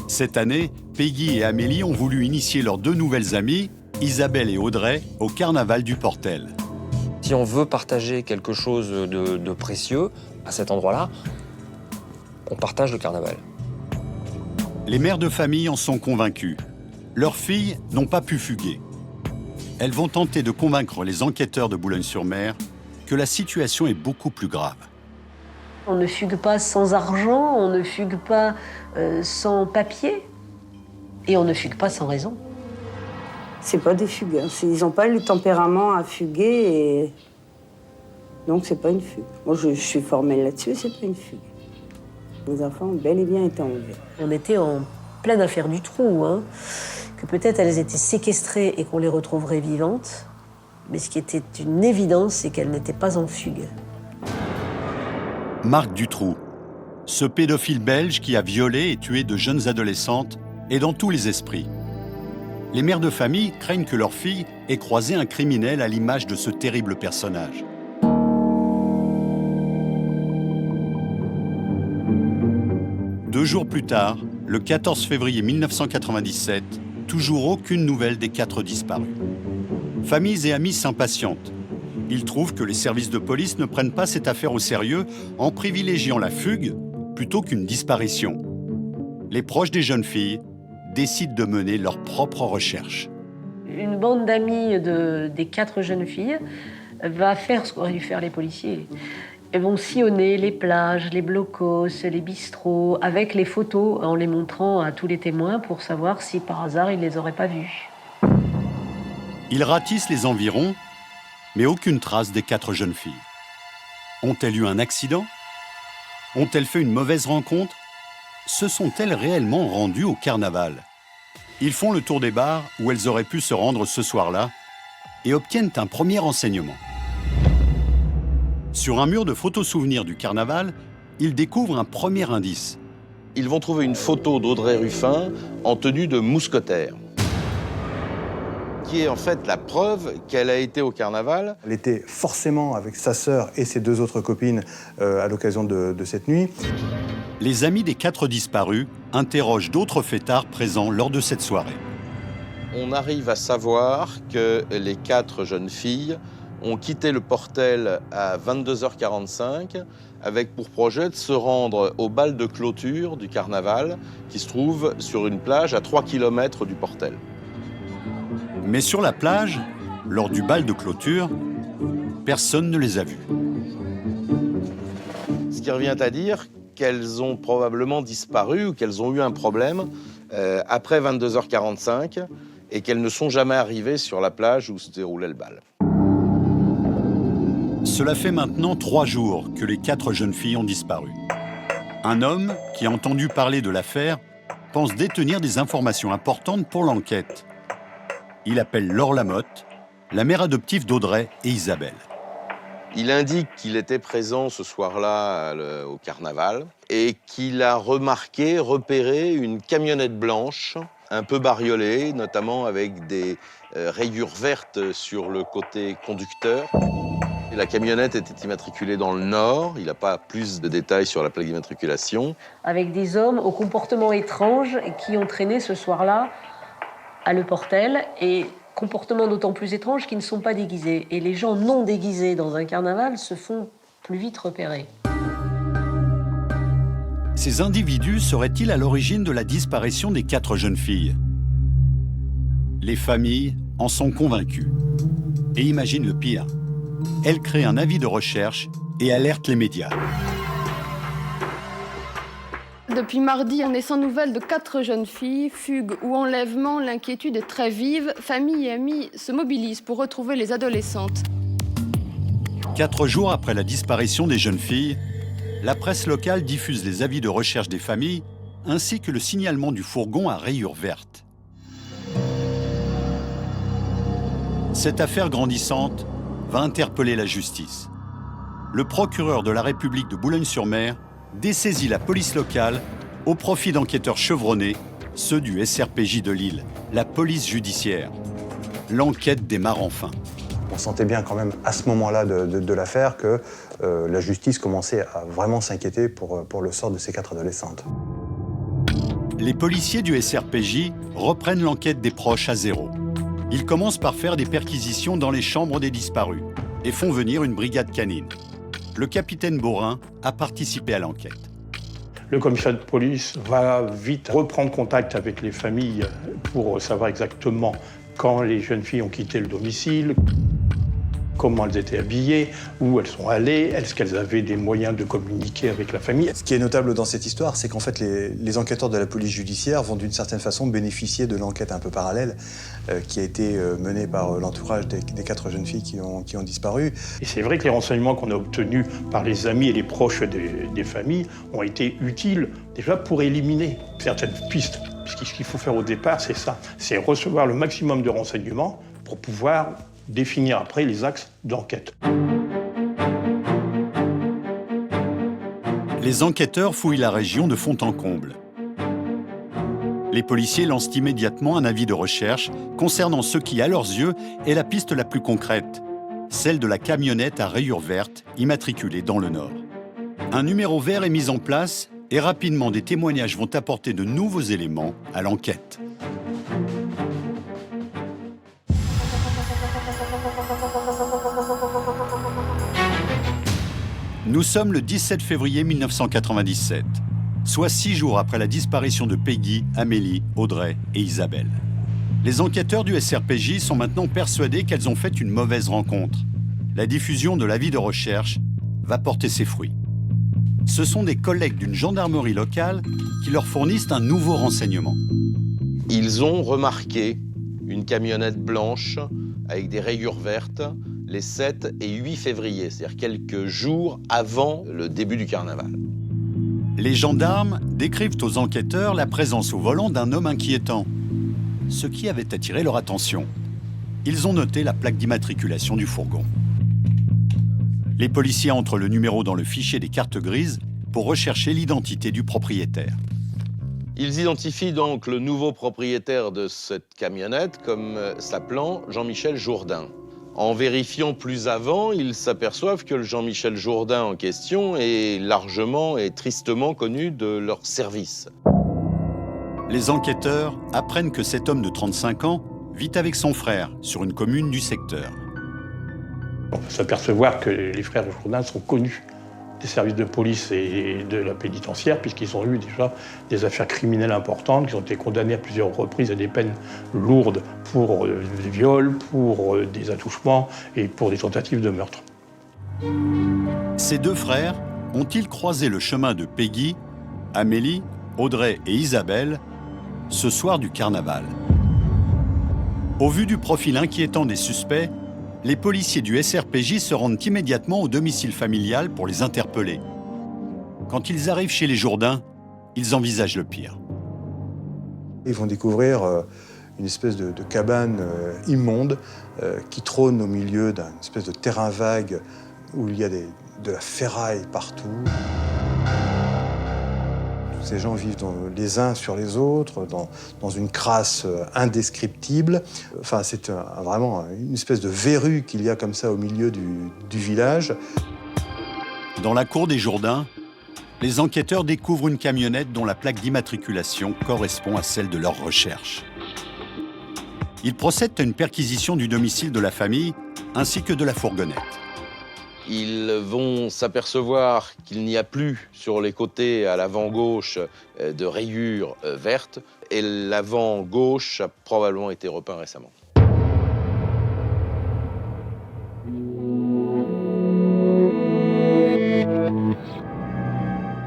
Cette année, Peggy et Amélie ont voulu initier leurs 2 nouvelles amies, Isabelle et Audrey, au carnaval du Portel. Si on veut partager quelque chose de précieux à cet endroit-là, on partage le carnaval. Les mères de famille en sont convaincues. Leurs filles n'ont pas pu fuguer. Elles vont tenter de convaincre les enquêteurs de Boulogne-sur-Mer que la situation est beaucoup plus grave. On ne fugue pas sans argent, on ne fugue pas sans papier, et on ne fugue pas sans raison. C'est pas des fugueurs, ils n'ont pas le tempérament à fuguer, et donc c'est pas une fugue. Moi je suis formelle là-dessus, c'est pas une fugue. Les enfants ont bel et bien été enlevés. On était en pleine affaire du trou, hein, que peut-être elles étaient séquestrées et qu'on les retrouverait vivantes, mais ce qui était une évidence, c'est qu'elles n'étaient pas en fugue. Marc Dutroux, ce pédophile belge qui a violé et tué de jeunes adolescentes, est dans tous les esprits. Les mères de famille craignent que leur fille ait croisé un criminel à l'image de ce terrible personnage. Deux jours plus tard, le 14 février 1997, toujours aucune nouvelle des 4 disparus. Familles et amis s'impatientent. Ils trouvent que les services de police ne prennent pas cette affaire au sérieux en privilégiant la fugue plutôt qu'une disparition. Les proches des jeunes filles décident de mener leurs propres recherches. Une bande d'amis des 4 jeunes filles va faire ce qu'auraient dû faire les policiers. Elles vont sillonner les plages, les blocos, les bistrots, avec les photos, en les montrant à tous les témoins pour savoir si par hasard ils ne les auraient pas vus. Ils ratissent les environs, mais aucune trace des 4 jeunes filles. Ont-elles eu un accident? Ont-elles fait une mauvaise rencontre? Se sont-elles réellement rendues au carnaval? Ils font le tour des bars où elles auraient pu se rendre ce soir-là et obtiennent un premier renseignement. Sur un mur de photos souvenirs du carnaval, ils découvrent un premier indice. Ils vont trouver une photo d'Audrey Ruffin en tenue de mousquetaire, qui est en fait la preuve qu'elle a été au carnaval. Elle était forcément avec sa sœur et ses 2 autres copines à l'occasion de cette nuit. Les amis des 4 disparus interrogent d'autres fêtards présents lors de cette soirée. On arrive à savoir que les 4 jeunes filles ont quitté le Portel à 22h45 avec pour projet de se rendre au bal de clôture du carnaval qui se trouve sur une plage à 3 km du Portel. Mais sur la plage, lors du bal de clôture, personne ne les a vues. Ce qui revient à dire qu'elles ont probablement disparu ou qu'elles ont eu un problème après 22h45 et qu'elles ne sont jamais arrivées sur la plage où se déroulait le bal. Cela fait maintenant 3 jours que les 4 jeunes filles ont disparu. Un homme qui a entendu parler de l'affaire pense détenir des informations importantes pour l'enquête. Il appelle Laure Lamotte, la mère adoptive d'Audrey et Isabelle. Il indique qu'il était présent ce soir-là au carnaval et qu'il a repéré une camionnette blanche, un peu bariolée, notamment avec des rayures vertes sur le côté conducteur. Et la camionnette était immatriculée dans le Nord. Il n'a pas plus de détails sur la plaque d'immatriculation. Avec des hommes au comportement étrange qui ont traîné ce soir-là à Le Portel et comportement d'autant plus étrange qu'ils ne sont pas déguisés. Et les gens non déguisés dans un carnaval se font plus vite repérer. Ces individus seraient-ils à l'origine de la disparition des 4 jeunes filles? Les familles en sont convaincues. Et imaginent le pire. Elles créent un avis de recherche et alertent les médias. Depuis mardi, on est sans nouvelles de 4 jeunes filles. Fugue ou enlèvement, l'inquiétude est très vive. Famille et amis se mobilisent pour retrouver les adolescentes. 4 jours après la disparition des jeunes filles, la presse locale diffuse les avis de recherche des familles ainsi que le signalement du fourgon à rayures vertes. Cette affaire grandissante va interpeller la justice. Le procureur de la République de Boulogne-sur-Mer dessaisit la police locale au profit d'enquêteurs chevronnés, ceux du SRPJ de Lille, la police judiciaire. L'enquête démarre enfin. On sentait bien quand même à ce moment-là de l'affaire que la justice commençait à vraiment s'inquiéter pour le sort de ces 4 adolescentes. Les policiers du SRPJ reprennent l'enquête des proches à zéro. Ils commencent par faire des perquisitions dans les chambres des disparus et font venir une brigade canine. Le capitaine Borin a participé à l'enquête. Le commissaire de police va vite reprendre contact avec les familles pour savoir exactement quand les jeunes filles ont quitté le domicile, comment elles étaient habillées, où elles sont allées, est-ce qu'elles avaient des moyens de communiquer avec la famille. Ce qui est notable dans cette histoire, c'est qu'en fait, les enquêteurs de la police judiciaire vont d'une certaine façon bénéficier de l'enquête un peu parallèle qui a été menée par l'entourage des 4 jeunes filles qui ont disparu. Et c'est vrai que les renseignements qu'on a obtenus par les amis et les proches des familles ont été utiles déjà pour éliminer certaines pistes. Puisque ce qu'il faut faire au départ, c'est ça, c'est recevoir le maximum de renseignements pour pouvoir définir après les axes d'enquête. Les enquêteurs fouillent la région de fond en comble. Les policiers lancent immédiatement un avis de recherche concernant ce qui, à leurs yeux, est la piste la plus concrète, celle de la camionnette à rayures vertes immatriculée dans le Nord. Un numéro vert est mis en place et rapidement des témoignages vont apporter de nouveaux éléments à l'enquête. Nous sommes le 17 février 1997, soit 6 jours après la disparition de Peggy, Amélie, Audrey et Isabelle. Les enquêteurs du SRPJ sont maintenant persuadés qu'elles ont fait une mauvaise rencontre. La diffusion de l'avis de recherche va porter ses fruits. Ce sont des collègues d'une gendarmerie locale qui leur fournissent un nouveau renseignement. Ils ont remarqué une camionnette blanche avec des rayures vertes les 7 et 8 février, c'est-à-dire quelques jours avant le début du carnaval. Les gendarmes décrivent aux enquêteurs la présence au volant d'un homme inquiétant, ce qui avait attiré leur attention. Ils ont noté la plaque d'immatriculation du fourgon. Les policiers entrent le numéro dans le fichier des cartes grises pour rechercher l'identité du propriétaire. Ils identifient donc le nouveau propriétaire de cette camionnette comme s'appelant Jean-Michel Jourdain. En vérifiant plus avant, ils s'aperçoivent que le Jean-Michel Jourdain en question est largement et tristement connu de leur service. Les enquêteurs apprennent que cet homme de 35 ans vit avec son frère sur une commune du secteur. On peut s'apercevoir que les frères Jourdain sont connus des services de police et de la pénitentiaire, puisqu'ils ont eu déjà des affaires criminelles importantes, qui ont été condamnés à plusieurs reprises à des peines lourdes pour des viols, pour des attouchements et pour des tentatives de meurtre. Ces 2 frères ont-ils croisé le chemin de Peggy, Amélie, Audrey et Isabelle ce soir du carnaval? Au vu du profil inquiétant des suspects, les policiers du SRPJ se rendent immédiatement au domicile familial pour les interpeller. Quand ils arrivent chez les Jourdain, ils envisagent le pire. Ils vont découvrir une espèce de cabane immonde qui trône au milieu d'un espèce de terrain vague où il y a de la ferraille partout. Tous ces gens vivent les uns sur les autres, dans une crasse indescriptible. Enfin, c'est vraiment une espèce de verrue qu'il y a comme ça au milieu du village. Dans la cour des Jourdain, les enquêteurs découvrent une camionnette dont la plaque d'immatriculation correspond à celle de leur recherche. Ils procèdent à une perquisition du domicile de la famille ainsi que de la fourgonnette. Ils vont s'apercevoir qu'il n'y a plus sur les côtés à l'avant gauche de rayures vertes et l'avant gauche a probablement été repeint récemment.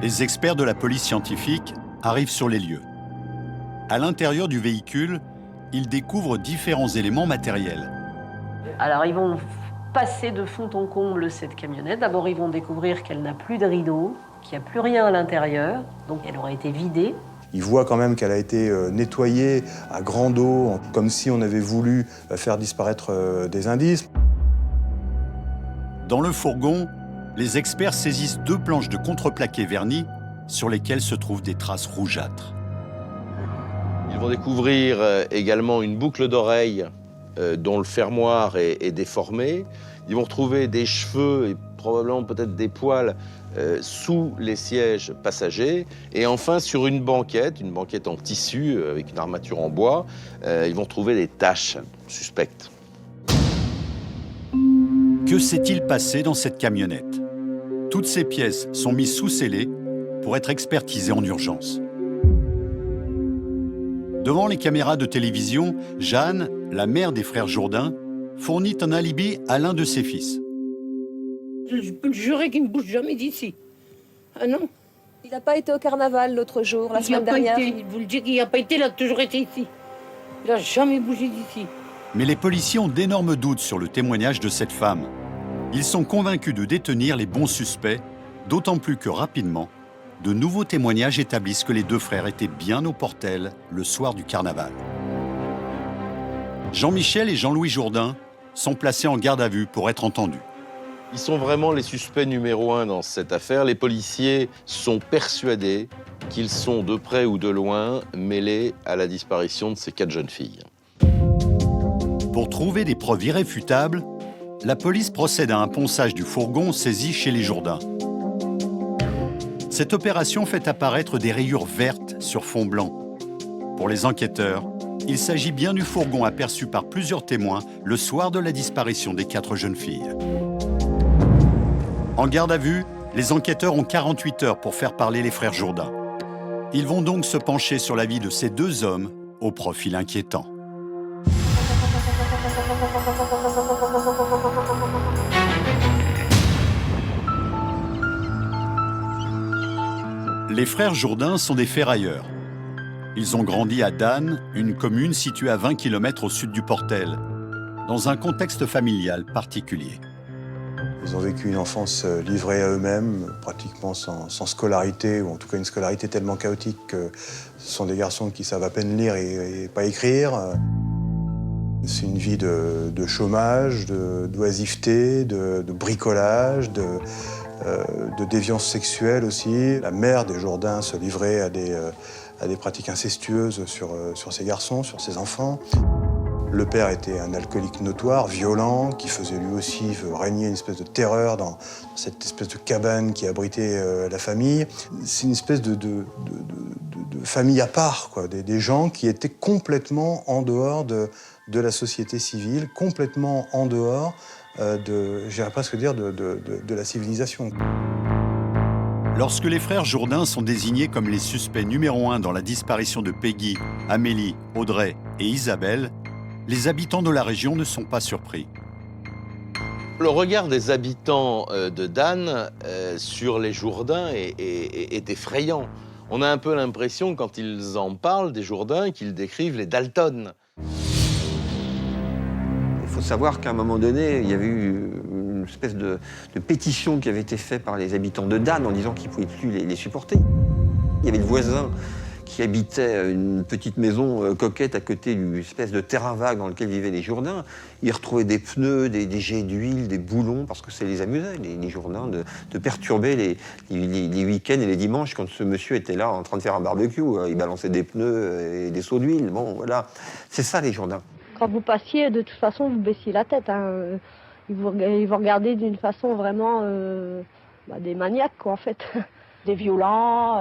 Les experts de la police scientifique arrivent sur les lieux. À l'intérieur du véhicule, ils découvrent différents éléments matériels. Alors ils vont passer de fond en comble cette camionnette. D'abord, ils vont découvrir qu'elle n'a plus de rideau, qu'il n'y a plus rien à l'intérieur, donc elle aurait été vidée. Ils voient quand même qu'elle a été nettoyée à grande eau, comme si on avait voulu faire disparaître des indices. Dans le fourgon, les experts saisissent 2 planches de contreplaqué vernis sur lesquelles se trouvent des traces rougeâtres. Ils vont découvrir également une boucle d'oreille dont le fermoir est déformé. Ils vont retrouver des cheveux et probablement peut-être des poils sous les sièges passagers. Et enfin, sur une banquette en tissu avec une armature en bois, ils vont trouver des taches suspectes. Que s'est-il passé dans cette camionnette? Toutes ces pièces sont mises sous scellé pour être expertisées en urgence. Devant les caméras de télévision, Jeanne, la mère des frères Jourdain, fournit un alibi à l'un de ses fils. Je peux te jurer qu'il ne bouge jamais d'ici. Ah non. Il n'a pas été au carnaval l'autre jour, la semaine dernière. Il vous le dit qu'il n'a pas été, il a toujours été ici. Il n'a jamais bougé d'ici. Mais les policiers ont d'énormes doutes sur le témoignage de cette femme. Ils sont convaincus de détenir les bons suspects, d'autant plus que rapidement, de nouveaux témoignages établissent que les 2 frères étaient bien au Portel le soir du carnaval. Jean-Michel et Jean-Louis Jourdain sont placés en garde à vue pour être entendus. Ils sont vraiment les suspects numéro 1 dans cette affaire. Les policiers sont persuadés qu'ils sont de près ou de loin mêlés à la disparition de ces 4 jeunes filles. Pour trouver des preuves irréfutables, la police procède à un ponçage du fourgon saisi chez les Jourdain. Cette opération fait apparaître des rayures vertes sur fond blanc. Pour les enquêteurs, il s'agit bien du fourgon aperçu par plusieurs témoins le soir de la disparition des 4 jeunes filles. En garde à vue, les enquêteurs ont 48 heures pour faire parler les frères Jourdain. Ils vont donc se pencher sur la vie de ces 2 hommes au profil inquiétant. Les frères Jourdain sont des ferrailleurs. Ils ont grandi à Dannes, une commune située à 20 km au sud du Portel, dans un contexte familial particulier. Ils ont vécu une enfance livrée à eux-mêmes, pratiquement sans scolarité, ou en tout cas une scolarité tellement chaotique que ce sont des garçons qui savent à peine lire et pas écrire. C'est une vie de chômage, d'oisiveté, de bricolage, de déviance sexuelle aussi. La mère des Jourdain se livrait à des pratiques incestueuses sur ses garçons, sur ses enfants. Le père était un alcoolique notoire, violent, qui faisait lui aussi régner une espèce de terreur dans cette espèce de cabane qui abritait la famille. C'est une espèce de famille à part, quoi. Des gens qui étaient complètement en dehors de la société civile, complètement en dehors j'irais presque dire, de la civilisation. Lorsque les frères Jourdain sont désignés comme les suspects numéro 1 dans la disparition de Peggy, Amélie, Audrey et Isabelle, les habitants de la région ne sont pas surpris. Le regard des habitants de Dannes sur les Jourdain est effrayant. On a un peu l'impression, quand ils en parlent des Jourdain, qu'ils décrivent les Dalton. Il faut faut savoir qu'à un moment donné, il y avait eu une espèce de pétition qui avait été faite par les habitants de Dan en disant qu'ils ne pouvaient plus les supporter. Il y avait le voisin qui habitait une petite maison coquette à côté d'une espèce de terrain vague dans lequel vivaient les Jourdains. Il retrouvait des pneus, des jets d'huile, des boulons, parce que ça les amusait, les Jourdains, de perturber les week-ends et les dimanches quand ce monsieur était là en train de faire un barbecue. Il balançait des pneus et des seaux d'huile. Bon, voilà. C'est ça, les Jourdains. Quand vous passiez, de toute façon, vous baissiez la tête. Hein. Ils vous regardaient d'une façon vraiment des maniaques, quoi, en fait. Des violents,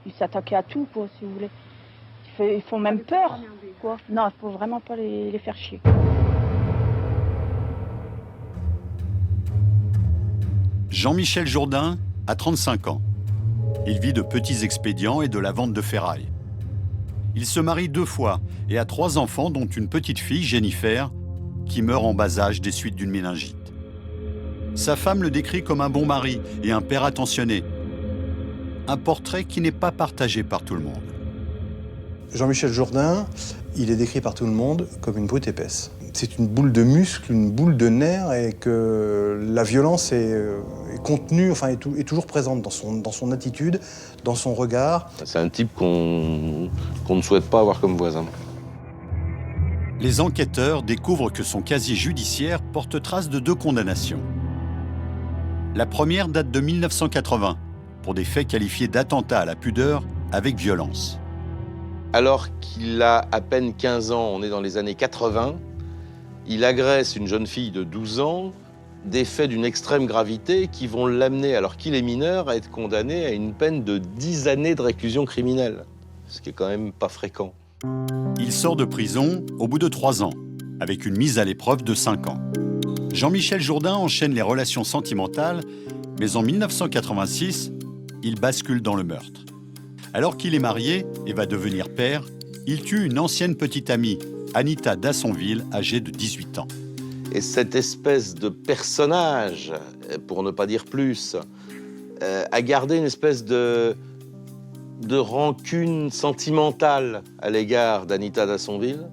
ils s'attaquaient à tout, quoi, si vous voulez. Ils font même peur, quoi. Non, il faut vraiment pas les faire chier. Jean-Michel Jourdain a 35 ans. Il vit de petits expédients et de la vente de ferraille. Il se marie 2 fois et a 3 enfants, dont une petite fille, Jennifer, qui meurt en bas âge des suites d'une méningite. Sa femme le décrit comme un bon mari et un père attentionné. Un portrait qui n'est pas partagé par tout le monde. Jean-Michel Jourdain, il est décrit par tout le monde comme une brute épaisse. C'est une boule de muscles, une boule de nerfs, et que la violence est contenue, enfin est toujours présente dans son attitude, dans son regard. C'est un type qu'on ne souhaite pas avoir comme voisin. Les enquêteurs découvrent que son casier judiciaire porte trace de 2 condamnations. La première date de 1980, pour des faits qualifiés d'attentat à la pudeur avec violence. Alors qu'il a à peine 15 ans, on est dans les années 80, il agresse une jeune fille de 12 ans, des faits d'une extrême gravité qui vont l'amener, alors qu'il est mineur, à être condamné à une peine de 10 années de réclusion criminelle, ce qui est quand même pas fréquent. Il sort de prison au bout de 3 ans, avec une mise à l'épreuve de 5 ans. Jean-Michel Jourdain enchaîne les relations sentimentales, mais en 1986, il bascule dans le meurtre. Alors qu'il est marié et va devenir père, il tue une ancienne petite amie, Anita Dassonville, âgée de 18 ans. Et cette espèce de personnage, pour ne pas dire plus, a gardé une espèce de rancune sentimentale à l'égard d'Anita Dassonville.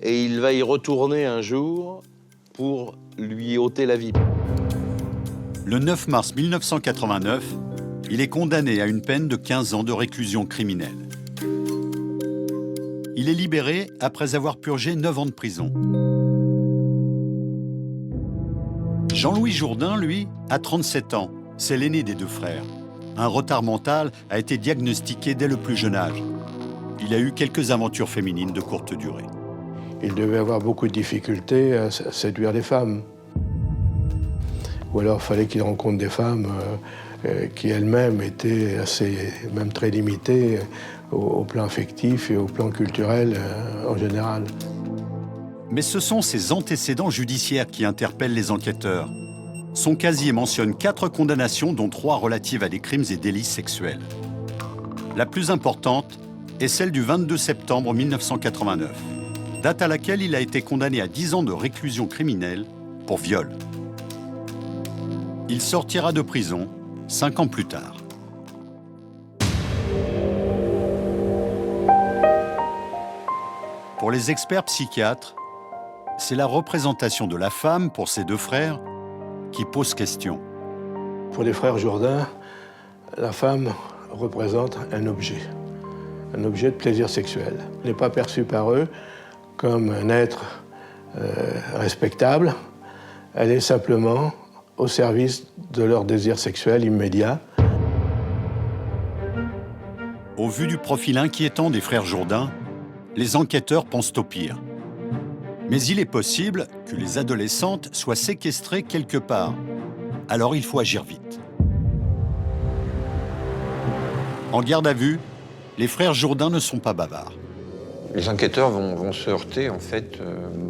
Et il va y retourner un jour pour lui ôter la vie. Le 9 mars 1989, il est condamné à une peine de 15 ans de réclusion criminelle. Il est libéré après avoir purgé 9 ans de prison. Jean-Louis Jourdain, lui, a 37 ans. C'est l'aîné des 2 frères. Un retard mental a été diagnostiqué dès le plus jeune âge. Il a eu quelques aventures féminines de courte durée. Il devait avoir beaucoup de difficultés à séduire les femmes. Ou alors il fallait qu'il rencontre des femmes qui elles-mêmes étaient même très limitées au plan affectif et au plan culturel en général. Mais ce sont ses antécédents judiciaires qui interpellent les enquêteurs. Son casier mentionne 4 condamnations, dont 3 relatives à des crimes et délits sexuels. La plus importante est celle du 22 septembre 1989, date à laquelle il a été condamné à 10 ans de réclusion criminelle pour viol. Il sortira de prison 5 ans plus tard. Pour les experts psychiatres, c'est la représentation de la femme pour ses 2 frères qui pose question. Pour les frères Jourdain, la femme représente un objet de plaisir sexuel. Elle n'est pas perçue par eux comme un être respectable, elle est simplement au service de leur désir sexuel immédiat. Au vu du profil inquiétant des frères Jourdain, les enquêteurs pensent au pire. Mais il est possible que les adolescentes soient séquestrées quelque part. Alors il faut agir vite. En garde à vue, les frères Jourdain ne sont pas bavards. Les enquêteurs vont se heurter en fait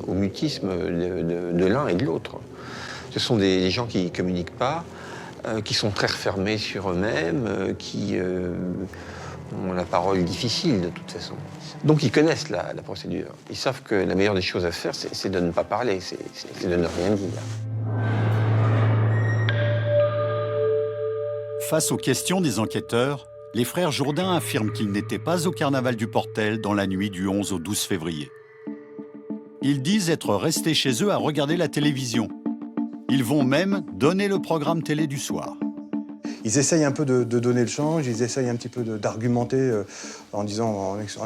au mutisme de l'un et de l'autre. Ce sont des gens qui ne communiquent pas, qui sont très refermés sur eux-mêmes, qui ont la parole difficile de toute façon. Donc ils connaissent la procédure. Ils savent que la meilleure des choses à faire, c'est de ne pas parler, c'est de ne rien dire. Face aux questions des enquêteurs, les frères Jourdain affirment qu'ils n'étaient pas au carnaval du Portel dans la nuit du 11 au 12 février. Ils disent être restés chez eux à regarder la télévision. Ils vont même donner le programme télé du soir. Ils essayent un peu de donner le change, ils essayent un petit peu d'argumenter en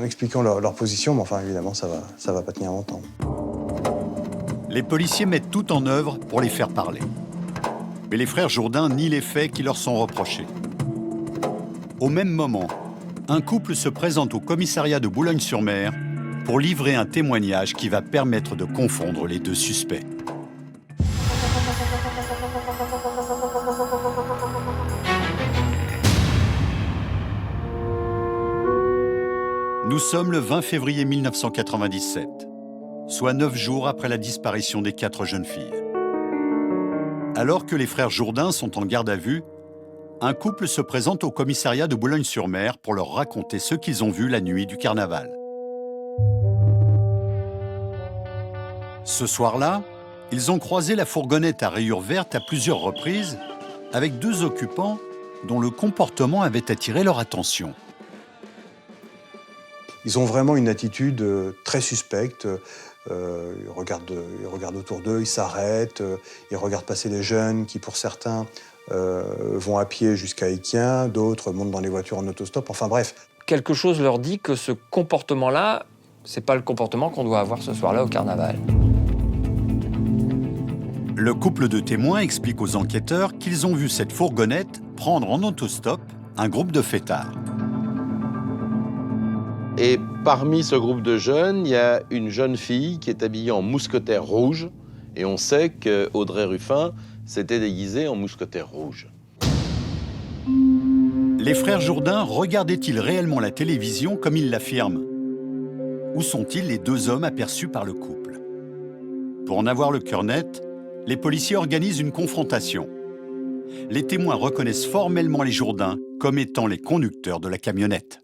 expliquant leur position, mais enfin évidemment ça va pas tenir longtemps. Les policiers mettent tout en œuvre pour les faire parler. Mais les frères Jourdain nient les faits qui leur sont reprochés. Au même moment, un couple se présente au commissariat de Boulogne-sur-Mer pour livrer un témoignage qui va permettre de confondre les deux suspects. Nous sommes le 20 février 1997, soit 9 jours après la disparition des 4 jeunes filles. Alors que les frères Jourdain sont en garde à vue, un couple se présente au commissariat de Boulogne-sur-Mer pour leur raconter ce qu'ils ont vu la nuit du carnaval. Ce soir-là, ils ont croisé la fourgonnette à rayures vertes à plusieurs reprises avec 2 occupants dont le comportement avait attiré leur attention. Ils ont vraiment une attitude très suspecte. Ils regardent autour d'eux, ils s'arrêtent, ils regardent passer les jeunes qui, pour certains, vont à pied jusqu'à Équien, d'autres montent dans les voitures en autostop, enfin bref. Quelque chose leur dit que ce comportement-là, c'est pas le comportement qu'on doit avoir ce soir-là au carnaval. Le couple de témoins explique aux enquêteurs qu'ils ont vu cette fourgonnette prendre en autostop un groupe de fêtards. Et parmi ce groupe de jeunes, il y a une jeune fille qui est habillée en mousquetaire rouge. Et on sait qu'Audrey Ruffin s'était déguisée en mousquetaire rouge. Les frères Jourdain regardaient-ils réellement la télévision comme ils l'affirment? Où sont-ils les 2 hommes aperçus par le couple? Pour en avoir le cœur net, les policiers organisent une confrontation. Les témoins reconnaissent formellement les Jourdain comme étant les conducteurs de la camionnette.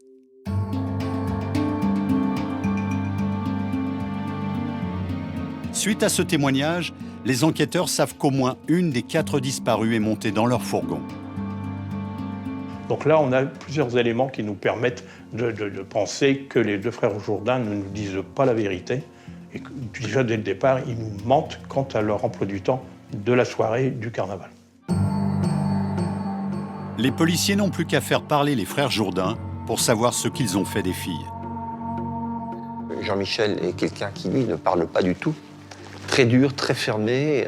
Suite à ce témoignage, les enquêteurs savent qu'au moins une des 4 disparues est montée dans leur fourgon. Donc là, on a plusieurs éléments qui nous permettent de penser que les 2 frères Jourdain ne nous disent pas la vérité et que, déjà dès le départ, ils nous mentent quant à leur emploi du temps de la soirée du carnaval. Les policiers n'ont plus qu'à faire parler les frères Jourdain pour savoir ce qu'ils ont fait des filles. Jean-Michel est quelqu'un qui, lui, ne parle pas du tout. Très dur, très fermé.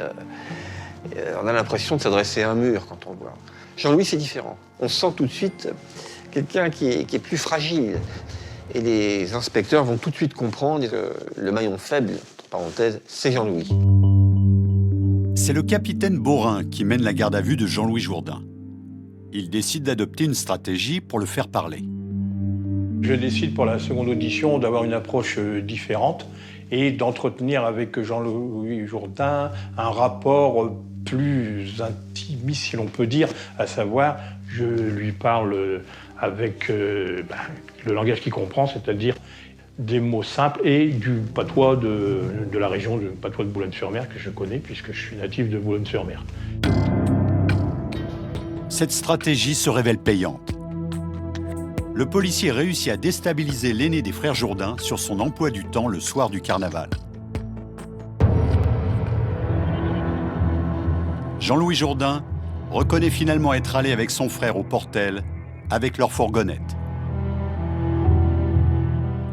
On a l'impression de s'adresser à un mur quand on le voit. Jean-Louis, c'est différent. On sent tout de suite quelqu'un qui est plus fragile. Et les inspecteurs vont tout de suite comprendre que le maillon faible, entre parenthèses, c'est Jean-Louis. C'est le capitaine Borin qui mène la garde à vue de Jean-Louis Jourdain. Il décide d'adopter une stratégie pour le faire parler. Je décide pour la seconde audition d'avoir une approche différente et d'entretenir avec Jean-Louis Jourdain un rapport plus intimiste, si l'on peut dire, à savoir, je lui parle avec le langage qu'il comprend, c'est-à-dire des mots simples et du patois de la région, du patois de Boulogne-sur-Mer que je connais puisque je suis natif de Boulogne-sur-Mer. Cette stratégie se révèle payante. Le policier réussit à déstabiliser l'aîné des frères Jourdain sur son emploi du temps le soir du carnaval. Jean-Louis Jourdain reconnaît finalement être allé avec son frère au Portel, avec leur fourgonnette.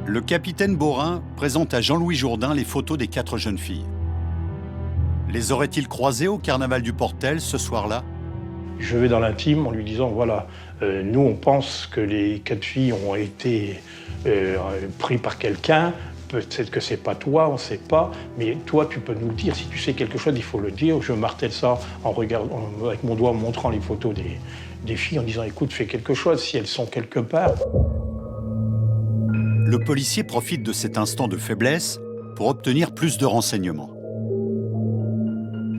Le capitaine Borin présente à Jean-Louis Jourdain les photos des 4 jeunes filles. Les aurait-il croisées au carnaval du Portel ce soir-là? Je vais dans l'intime en lui disant, voilà, nous on pense que les 4 filles ont été prises par quelqu'un, peut-être que c'est pas toi, on ne sait pas, mais toi tu peux nous le dire, si tu sais quelque chose, il faut le dire. Je martèle ça en regardant, avec mon doigt en montrant les photos des filles, en disant, écoute, fais quelque chose, si elles sont quelque part. Le policier profite de cet instant de faiblesse pour obtenir plus de renseignements.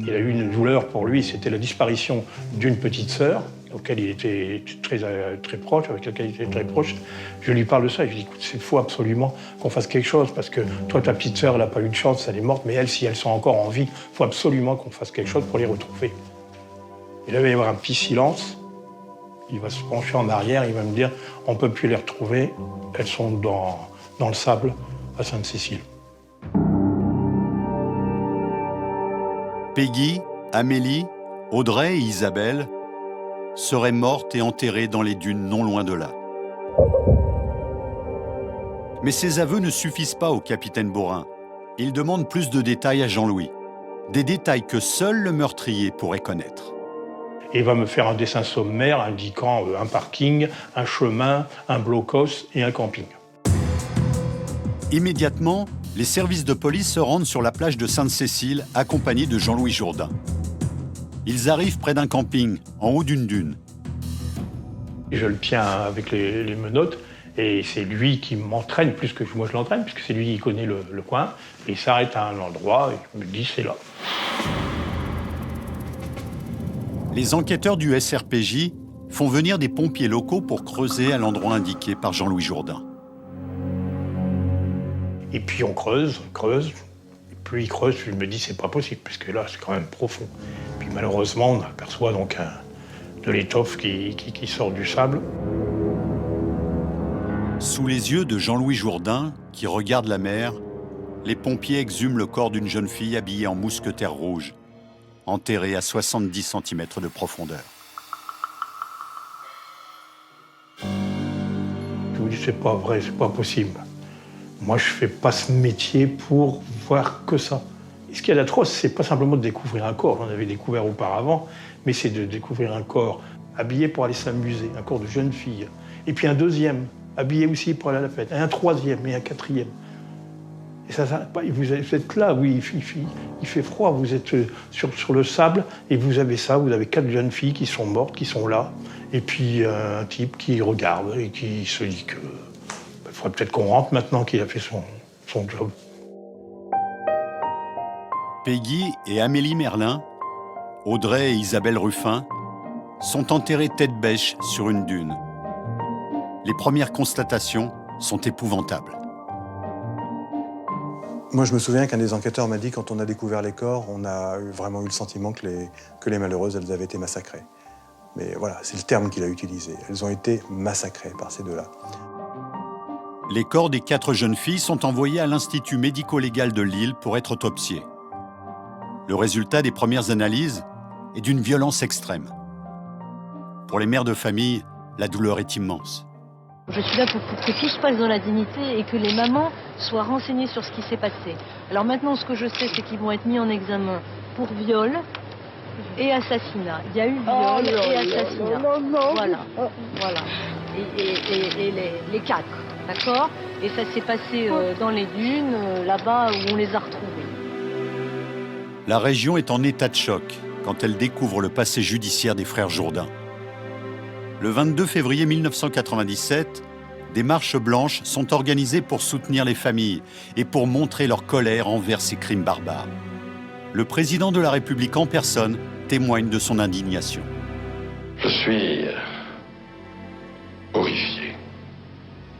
Il a eu une douleur pour lui, c'était la disparition d'une petite sœur, auquel il était très proche, avec laquelle il était très proche. Je lui parle de ça et je lui dis, écoute, il faut absolument qu'on fasse quelque chose, parce que toi, ta petite sœur, elle n'a pas eu de chance, elle est morte, mais elles, si elles sont encore en vie, il faut absolument qu'on fasse quelque chose pour les retrouver. Et là, il va y avoir un petit silence. Il va se pencher en arrière, il va me dire, on ne peut plus les retrouver, elles sont dans le sable à Sainte-Cécile. Peggy, Amélie, Audrey et Isabelle seraient mortes et enterrées dans les dunes non loin de là. Mais ces aveux ne suffisent pas au capitaine Borin. Il demande plus de détails à Jean-Louis. Des détails que seul le meurtrier pourrait connaître. Et il va me faire un dessin sommaire indiquant un parking, un chemin, un blockhaus et un camping. Immédiatement, les services de police se rendent sur la plage de Sainte-Cécile, accompagnés de Jean-Louis Jourdain. Ils arrivent près d'un camping, en haut d'une dune. Je le tiens avec les menottes, et c'est lui qui m'entraîne plus que moi je l'entraîne, puisque c'est lui qui connaît le coin. Et il s'arrête à un endroit, et il me dit c'est là. Les enquêteurs du SRPJ font venir des pompiers locaux pour creuser à l'endroit indiqué par Jean-Louis Jourdain. Et puis on creuse. Et plus il creuse, plus je me dis c'est pas possible, parce que là c'est quand même profond. Puis malheureusement, on aperçoit donc de l'étoffe qui sort du sable. Sous les yeux de Jean-Louis Jourdain, qui regarde la mer, les pompiers exhument le corps d'une jeune fille habillée en mousquetaire rouge, enterrée à 70 cm de profondeur. Je vous dis, c'est pas vrai, c'est pas possible. Moi, je fais pas ce métier pour voir que ça. Et ce qu'il y a d'atroce, c'est pas simplement de découvrir un corps, j'en avais découvert auparavant, mais c'est de découvrir un corps habillé pour aller s'amuser, un corps de jeune fille. Et puis un deuxième, habillé aussi pour aller à la fête, et un troisième et un quatrième. Et ça s'arrête pas. Vous êtes là, oui, il fait froid, vous êtes sur le sable, et vous avez ça, vous avez 4 jeunes filles qui sont mortes, qui sont là, et puis un type qui regarde et qui se dit que il faudrait peut-être qu'on rentre maintenant qu'il a fait son job. Peggy et Amélie Merlin, Audrey et Isabelle Ruffin sont enterrées tête bêche sur une dune. Les premières constatations sont épouvantables. Moi, je me souviens qu'un des enquêteurs m'a dit, quand on a découvert les corps, on a vraiment eu le sentiment que les malheureuses, elles avaient été massacrées. Mais voilà, c'est le terme qu'il a utilisé. Elles ont été massacrées par ces deux-là. Les corps des 4 jeunes filles sont envoyés à l'Institut médico-légal de Lille pour être autopsiés. Le résultat des premières analyses est d'une violence extrême. Pour les mères de famille, la douleur est immense. Je suis là pour que tout se passe dans la dignité et que les mamans soient renseignées sur ce qui s'est passé. Alors maintenant, ce que je sais, c'est qu'ils vont être mis en examen pour viol et assassinat. Il y a eu viol et assassinat. Voilà. Et les 4, d'accord? Et ça s'est passé dans les dunes, là-bas où on les a retrouvés. La région est en état de choc quand elle découvre le passé judiciaire des frères Jourdain. Le 22 février 1997, des marches blanches sont organisées pour soutenir les familles et pour montrer leur colère envers ces crimes barbares. Le président de la République en personne témoigne de son indignation. Je suis horrifié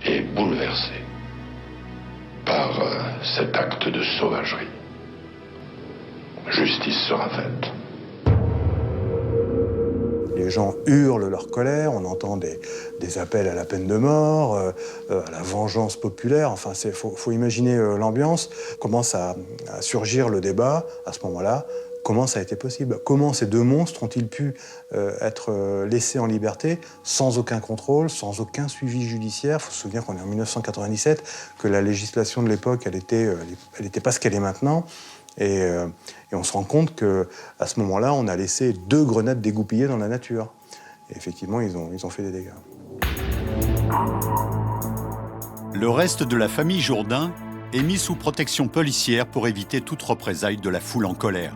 et bouleversé par cet acte de sauvagerie. Justice sera faite. Les gens hurlent leur colère, on entend des appels à la peine de mort, à la vengeance populaire. Enfin, faut imaginer l'ambiance. Commence à surgir le débat à ce moment-là. Comment ça a été possible? Comment ces deux monstres ont-ils pu être laissés en liberté sans aucun contrôle, sans aucun suivi judiciaire? Il faut se souvenir qu'on est en 1997, que la législation de l'époque, elle était pas ce qu'elle est maintenant. Et on se rend compte qu'à ce moment-là, on a laissé 2 grenades dégoupillées dans la nature. Et effectivement, ils ont fait des dégâts. Le reste de la famille Jourdain est mis sous protection policière pour éviter toute représaille de la foule en colère.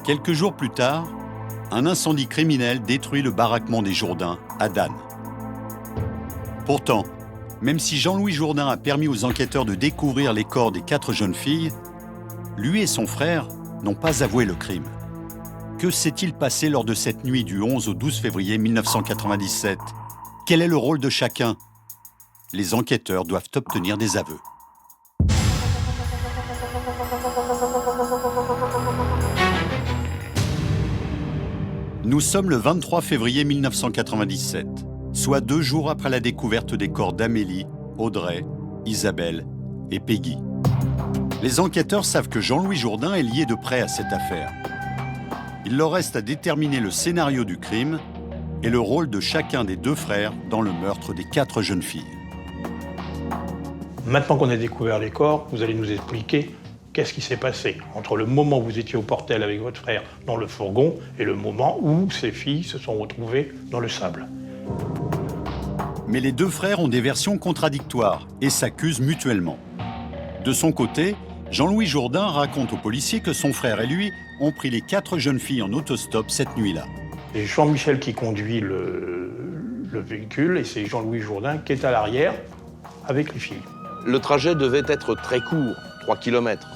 Quelques jours plus tard, un incendie criminel détruit le baraquement des Jourdain à Dannes. Pourtant, même si Jean-Louis Jourdain a permis aux enquêteurs de découvrir les corps des 4 jeunes filles, lui et son frère n'ont pas avoué le crime. Que s'est-il passé lors de cette nuit du 11 au 12 février 1997? Quel est le rôle de chacun? Les enquêteurs doivent obtenir des aveux. Nous sommes le 23 février 1997, soit 2 jours après la découverte des corps d'Amélie, Audrey, Isabelle et Peggy. Les enquêteurs savent que Jean-Louis Jourdain est lié de près à cette affaire. Il leur reste à déterminer le scénario du crime et le rôle de chacun des deux frères dans le meurtre des 4 jeunes filles. Maintenant qu'on a découvert les corps, vous allez nous expliquer qu'est-ce qui s'est passé entre le moment où vous étiez au Portel avec votre frère dans le fourgon et le moment où ces filles se sont retrouvées dans le sable. Mais les deux frères ont des versions contradictoires et s'accusent mutuellement. De son côté, Jean-Louis Jourdain raconte aux policiers que son frère et lui ont pris les 4 jeunes filles en autostop cette nuit-là. C'est Jean-Michel qui conduit le véhicule et c'est Jean-Louis Jourdain qui est à l'arrière avec les filles. Le trajet devait être très court, 3 km.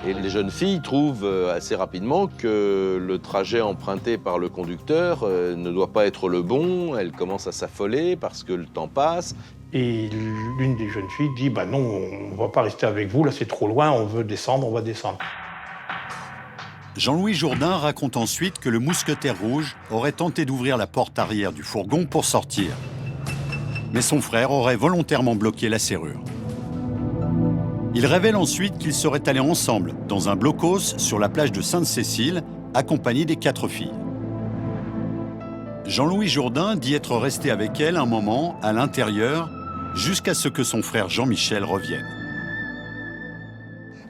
Et les jeunes filles trouvent assez rapidement que le trajet emprunté par le conducteur ne doit pas être le bon. Elles commencent à s'affoler parce que le temps passe. Et l'une des jeunes filles dit « Bah non, on ne va pas rester avec vous, là c'est trop loin, on veut descendre, on va descendre ». Jean-Louis Jourdain raconte ensuite que le mousquetaire rouge aurait tenté d'ouvrir la porte arrière du fourgon pour sortir. Mais son frère aurait volontairement bloqué la serrure. Il révèle ensuite qu'ils seraient allés ensemble dans un blocos sur la plage de Sainte-Cécile, accompagnés des 4 filles. Jean-Louis Jourdain dit être resté avec elle un moment à l'intérieur jusqu'à ce que son frère Jean-Michel revienne.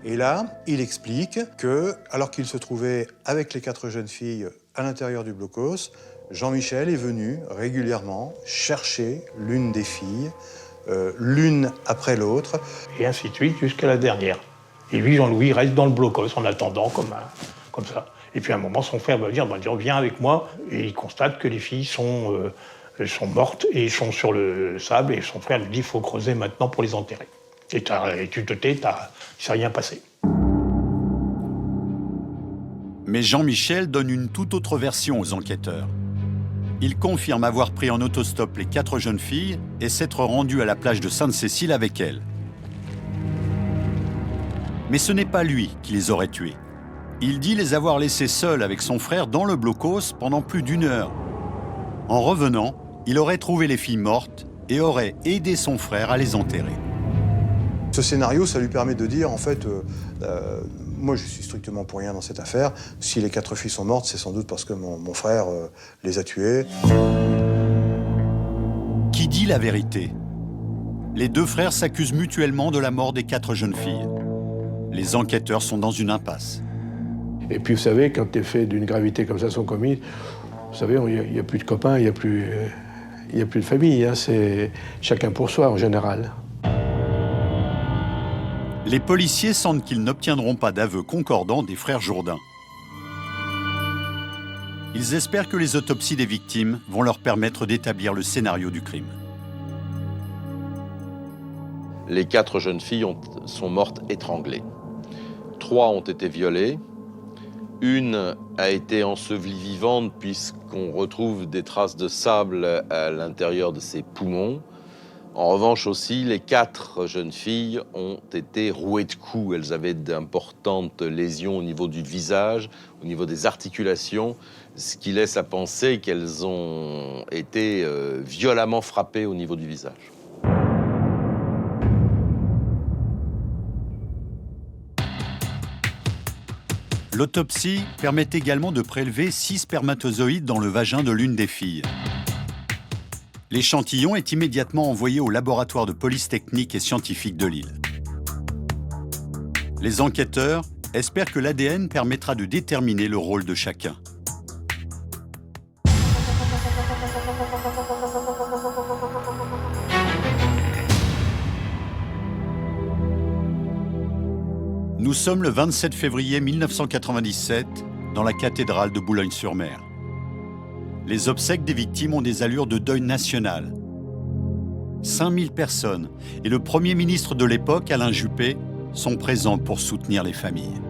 Et là, il explique que, alors qu'il se trouvait avec les 4 jeunes filles à l'intérieur du blocos, Jean-Michel est venu régulièrement chercher l'une des filles, l'une après l'autre. Et ainsi de suite jusqu'à la dernière. Et lui, Jean-Louis, reste dans le blocos en attendant comme ça. Et puis à un moment, son frère va dire « Viens avec moi ». Et il constate que les filles sont mortes et sont sur le sable. Et son frère lui dit « Il faut creuser maintenant pour les enterrer ». Et tu te tais, il ne s'est rien passé. Mais Jean-Michel donne une toute autre version aux enquêteurs. Il confirme avoir pris en autostop les 4 jeunes filles et s'être rendu à la plage de Sainte-Cécile avec elles. Mais ce n'est pas lui qui les aurait tuées. Il dit les avoir laissées seules avec son frère dans le blocos pendant plus d'1 heure. En revenant, il aurait trouvé les filles mortes et aurait aidé son frère à les enterrer. Ce scénario, ça lui permet de dire, en fait, moi je suis strictement pour rien dans cette affaire. Si les 4 filles sont mortes, c'est sans doute parce que mon frère les a tuées. Qui dit la vérité? Les 2 frères s'accusent mutuellement de la mort des 4 jeunes filles. Les enquêteurs sont dans une impasse. Et puis vous savez, quand des faits d'une gravité comme ça sont commis, vous savez, il n'y a plus de copains, il n'y a plus de famille. Hein, c'est chacun pour soi en général. Les policiers sentent qu'ils n'obtiendront pas d'aveu concordant des frères Jourdain. Ils espèrent que les autopsies des victimes vont leur permettre d'établir le scénario du crime. Les 4 jeunes filles sont mortes étranglées. 3 ont été violées. Une a été ensevelie vivante puisqu'on retrouve des traces de sable à l'intérieur de ses poumons. En revanche aussi, les 4 jeunes filles ont été rouées de coups. Elles avaient d'importantes lésions au niveau du visage, au niveau des articulations, ce qui laisse à penser qu'elles ont été violemment frappées au niveau du visage. L'autopsie permet également de prélever 6 spermatozoïdes dans le vagin de l'une des filles. L'échantillon est immédiatement envoyé au laboratoire de police technique et scientifique de Lille. Les enquêteurs espèrent que l'ADN permettra de déterminer le rôle de chacun. Nous sommes le 27 février 1997 dans la cathédrale de Boulogne-sur-Mer. Les obsèques des victimes ont des allures de deuil national. 5000 personnes et le Premier ministre de l'époque, Alain Juppé, sont présents pour soutenir les familles.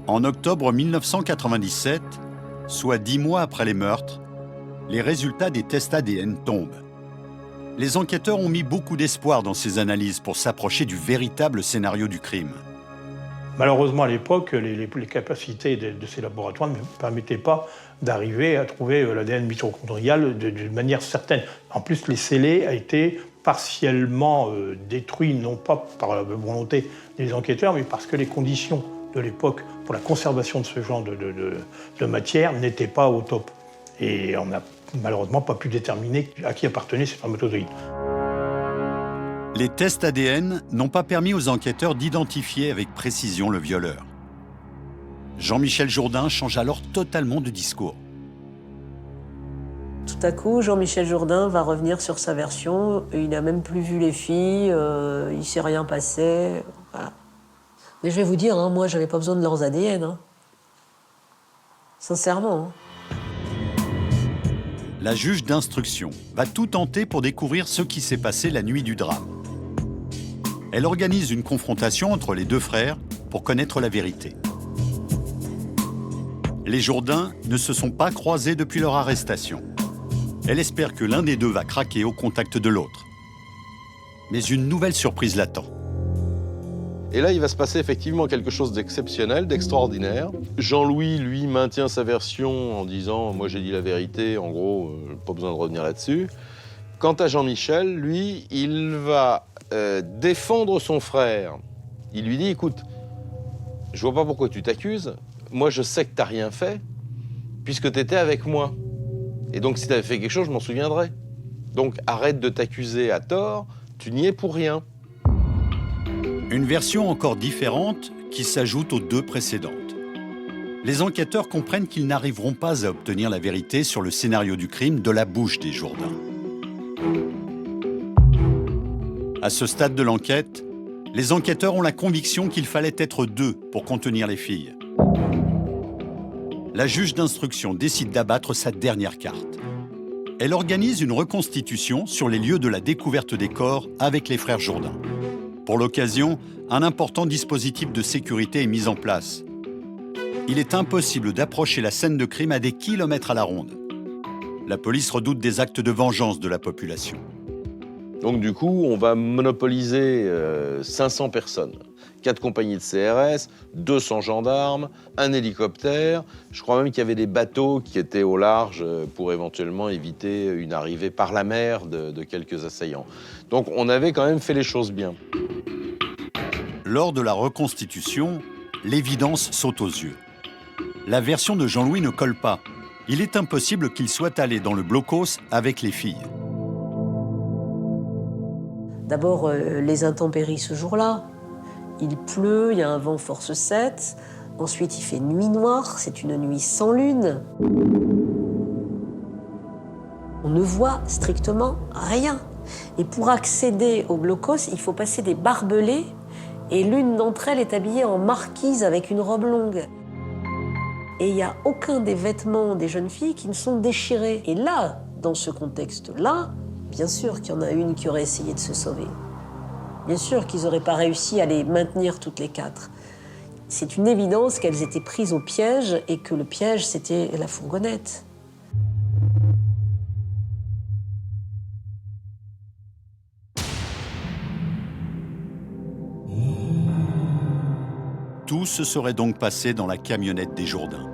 En octobre 1997, soit 10 mois après les meurtres, les résultats des tests ADN tombent. Les enquêteurs ont mis beaucoup d'espoir dans ces analyses pour s'approcher du véritable scénario du crime. Malheureusement, à l'époque, les capacités de ces laboratoires ne permettaient pas d'arriver à trouver l'ADN mitochondrial d'une manière certaine. En plus, les scellés a été partiellement détruit, non pas par la volonté des enquêteurs, mais parce que les conditions de l'époque pour la conservation de ce genre de matière n'étaient pas au top. Et on n'a malheureusement pas pu déterminer à qui appartenait ces spermatozoïdes. Les tests ADN n'ont pas permis aux enquêteurs d'identifier avec précision le violeur. Jean-Michel Jourdain change alors totalement de discours. Tout à coup, Jean-Michel Jourdain va revenir sur sa version. Il n'a même plus vu les filles, il ne s'est rien passé. Voilà. Mais je vais vous dire, moi, je n'avais pas besoin de leurs ADN. Sincèrement. La juge d'instruction va tout tenter pour découvrir ce qui s'est passé la nuit du drame. Elle organise une confrontation entre les deux frères pour connaître la vérité. Les Jourdain ne se sont pas croisés depuis leur arrestation. Elle espère que l'un des deux va craquer au contact de l'autre. Mais une nouvelle surprise l'attend. Et là, il va se passer effectivement quelque chose d'exceptionnel, d'extraordinaire. Jean-Louis, lui, maintient sa version en disant « moi j'ai dit la vérité, en gros, pas besoin de revenir là-dessus ». Quant à Jean-Michel, lui, il va défendre son frère. Il lui dit « écoute, je vois pas pourquoi tu t'accuses, moi je sais que t'as rien fait, puisque t'étais avec moi. Et donc si t'avais fait quelque chose, je m'en souviendrai. Donc arrête de t'accuser à tort, tu n'y es pour rien. » Une version encore différente qui s'ajoute aux deux précédentes. Les enquêteurs comprennent qu'ils n'arriveront pas à obtenir la vérité sur le scénario du crime de la bouche des Jourdain. À ce stade de l'enquête, les enquêteurs ont la conviction qu'il fallait être deux pour contenir les filles. La juge d'instruction décide d'abattre sa dernière carte. Elle organise une reconstitution sur les lieux de la découverte des corps avec les frères Jourdain. Pour l'occasion, un important dispositif de sécurité est mis en place. Il est impossible d'approcher la scène de crime à des kilomètres à la ronde. La police redoute des actes de vengeance de la population. Donc du coup, on va monopoliser 500 personnes. 4 compagnies de CRS, 200 gendarmes, un hélicoptère. Je crois même qu'il y avait des bateaux qui étaient au large pour éventuellement éviter une arrivée par la mer de quelques assaillants. Donc on avait quand même fait les choses bien. Lors de la reconstitution, l'évidence saute aux yeux. La version de Jean-Louis ne colle pas. Il est impossible qu'il soit allé dans le blocos avec les filles. D'abord, les intempéries ce jour-là. Il pleut, il y a un vent force 7. Ensuite, il fait nuit noire, c'est une nuit sans lune. On ne voit strictement rien. Et pour accéder au blocos, il faut passer des barbelés. Et l'une d'entre elles est habillée en marquise avec une robe longue. Et il n'y a aucun des vêtements des jeunes filles qui ne sont déchirés. Et là, dans ce contexte-là, bien sûr qu'il y en a une qui aurait essayé de se sauver. Bien sûr qu'ils n'auraient pas réussi à les maintenir toutes les 4. C'est une évidence qu'elles étaient prises au piège et que le piège, c'était la fourgonnette. Tout se serait donc passé dans la camionnette des Jourdain.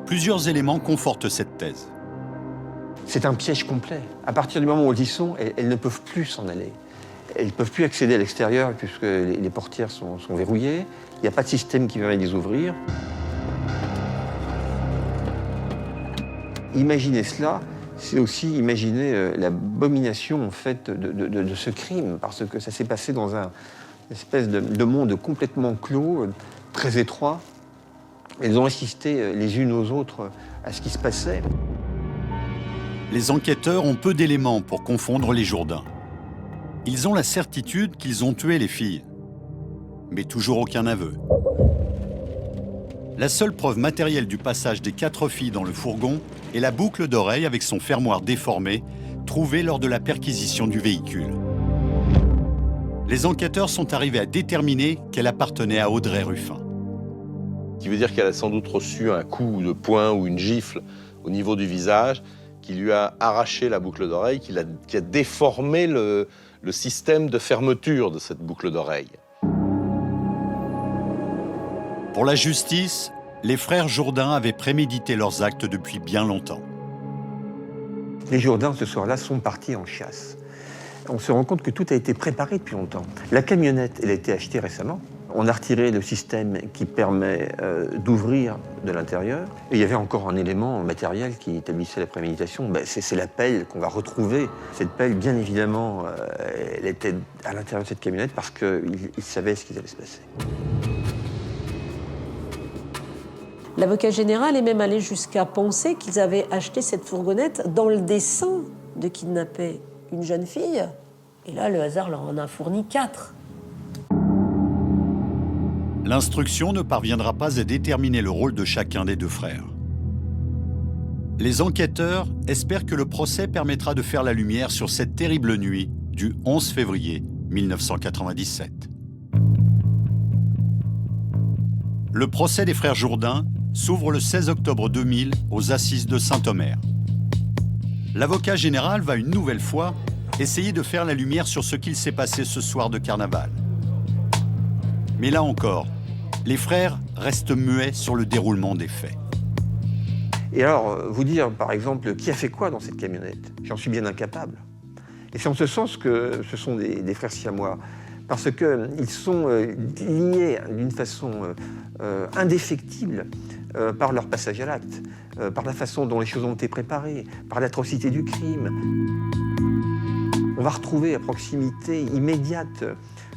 Plusieurs éléments confortent cette thèse. C'est un piège complet. À partir du moment où elles y sont, elles ne peuvent plus s'en aller. Elles ne peuvent plus accéder à l'extérieur puisque les portières sont verrouillées. Il n'y a pas de système qui permet de les ouvrir. Imaginer cela, c'est aussi imaginer l'abomination en fait de ce crime, parce que ça s'est passé dans une espèce de monde complètement clos, très étroit. Elles ont assisté les unes aux autres à ce qui se passait. Les enquêteurs ont peu d'éléments pour confondre les Jourdain. Ils ont la certitude qu'ils ont tué les filles, mais toujours aucun aveu. La seule preuve matérielle du passage des 4 filles dans le fourgon est la boucle d'oreille avec son fermoir déformé, trouvée lors de la perquisition du véhicule. Les enquêteurs sont arrivés à déterminer qu'elle appartenait à Audrey Ruffin. Ce qui veut dire qu'elle a sans doute reçu un coup de poing ou une gifle au niveau du visage, qui lui a arraché la boucle d'oreille, qui a déformé le système de fermeture de cette boucle d'oreille. Pour la justice, les frères Jourdain avaient prémédité leurs actes depuis bien longtemps. Les Jourdain, ce soir-là, sont partis en chasse. On se rend compte que tout a été préparé depuis longtemps. La camionnette, elle a été achetée récemment. On a retiré le système qui permet d'ouvrir de l'intérieur. Et il y avait encore un élément matériel qui établissait la préméditation. C'est la pelle qu'on va retrouver. Cette pelle, bien évidemment, elle était à l'intérieur de cette camionnette parce qu'ils savaient ce qui allait se passer. L'avocat général est même allé jusqu'à penser qu'ils avaient acheté cette fourgonnette dans le dessein de kidnapper une jeune fille. Et là, le hasard leur en a fourni 4. L'instruction ne parviendra pas à déterminer le rôle de chacun des 2 frères. Les enquêteurs espèrent que le procès permettra de faire la lumière sur cette terrible nuit du 11 février 1997. Le procès des frères Jourdain s'ouvre le 16 octobre 2000 aux Assises de Saint-Omer. L'avocat général va une nouvelle fois essayer de faire la lumière sur ce qu'il s'est passé ce soir de carnaval. Mais là encore, les frères restent muets sur le déroulement des faits. Et alors, vous dire, par exemple, qui a fait quoi dans cette camionnette, j'en suis bien incapable. Et c'est en ce sens que ce sont des frères siamois, parce qu'ils sont liés d'une façon indéfectible par leur passage à l'acte, par la façon dont les choses ont été préparées, par l'atrocité du crime. On va retrouver à proximité immédiate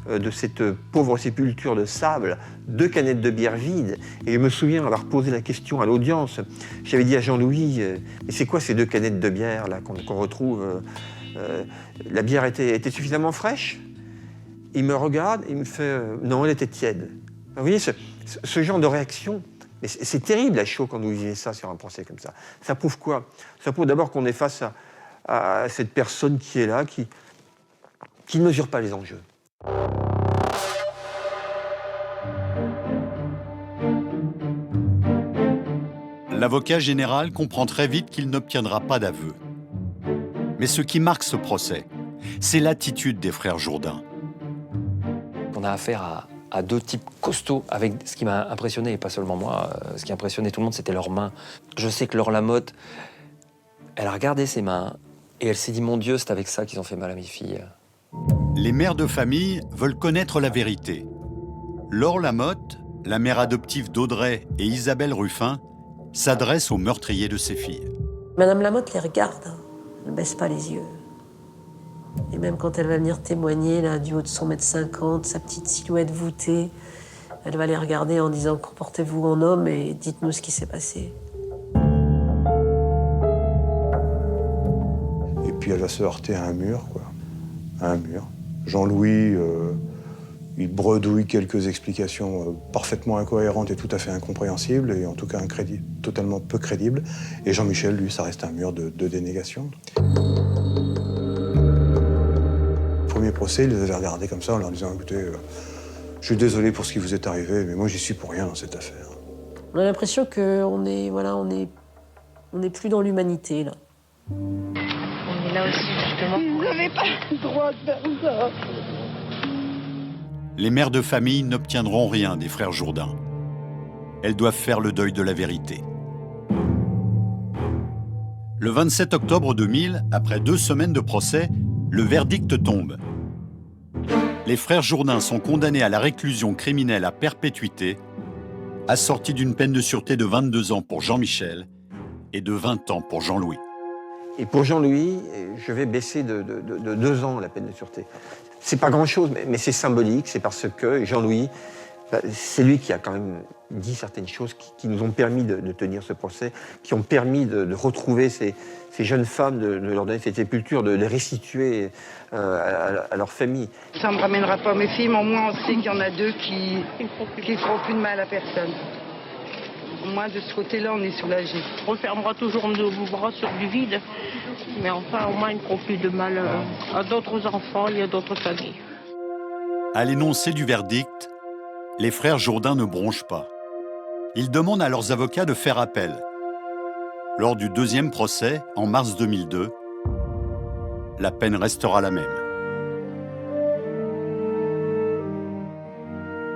de cette pauvre sépulture de sable 2 canettes de bière vides. Et je me souviens avoir posé la question à l'audience. J'avais dit à Jean-Louis, mais c'est quoi ces 2 canettes de bière là qu'on retrouve la bière était suffisamment fraîche? Il me regarde et il me fait non, elle était tiède. Vous voyez, ce genre de réaction, mais c'est terrible à chaud quand vous vivez ça sur un procès comme ça. Ça prouve quoi? Ça prouve d'abord qu'on est face à cette personne qui est là, qui ne mesure pas les enjeux. L'avocat général comprend très vite qu'il n'obtiendra pas d'aveu. Mais ce qui marque ce procès, c'est l'attitude des frères Jourdain. On a affaire à 2 types costauds, avec ce qui m'a impressionné, et pas seulement moi, ce qui impressionnait tout le monde, c'était leurs mains. Je sais que Laure Lamotte, elle a regardé ses mains, et elle s'est dit, mon Dieu, c'est avec ça qu'ils ont fait mal à mes filles. Les mères de famille veulent connaître la vérité. Laure Lamotte, la mère adoptive d'Audrey et Isabelle Ruffin, s'adresse aux meurtriers de ses filles. Madame Lamotte les regarde, elle ne baisse pas les yeux. Et même quand elle va venir témoigner, là, du haut de son 1m50, sa petite silhouette voûtée, elle va les regarder en disant « Comportez-vous en homme et dites-nous ce qui s'est passé. » Et puis elle va se heurter à un mur, quoi. À un mur. Jean-Louis, il bredouille quelques explications parfaitement incohérentes et tout à fait incompréhensibles, et en tout cas totalement peu crédibles. Et Jean-Michel, lui, ça reste un mur de dénégation. Premier procès, il les avait regardés comme ça en leur disant « Écoutez, je suis désolé pour ce qui vous est arrivé, mais moi j'y suis pour rien dans cette affaire. » On a l'impression qu'on est, voilà, on est plus dans l'humanité, là. On est là aussi, justement. Vous n'avez pas le droit de faire ça. Les mères de famille n'obtiendront rien des frères Jourdain. Elles doivent faire le deuil de la vérité. Le 27 octobre 2000, après 2 semaines de procès, le verdict tombe. Les frères Jourdain sont condamnés à la réclusion criminelle à perpétuité, assortie d'une peine de sûreté de 22 ans pour Jean-Michel et de 20 ans pour Jean-Louis. Et pour Jean-Louis, je vais baisser de 2 ans la peine de sûreté. C'est pas grand-chose, mais c'est symbolique, c'est parce que Jean-Louis, c'est lui qui a quand même dit certaines choses qui nous ont permis de tenir ce procès, qui ont permis de retrouver ces jeunes femmes, de leur donner cette sépulture, de les restituer à leur famille. Ça ne me ramènera pas mes filles, mais au moins on sait qu'il y en a 2 qui ne feront plus de mal à personne. Au moins de ce côté-là, on est soulagés. On fermera toujours nos bras sur du vide, mais enfin, au moins, ils ne feront plus de mal à d'autres enfants et à d'autres familles. À l'énoncé du verdict, les frères Jourdain ne bronchent pas. Ils demandent à leurs avocats de faire appel. Lors du 2e procès, en mars 2002, la peine restera la même.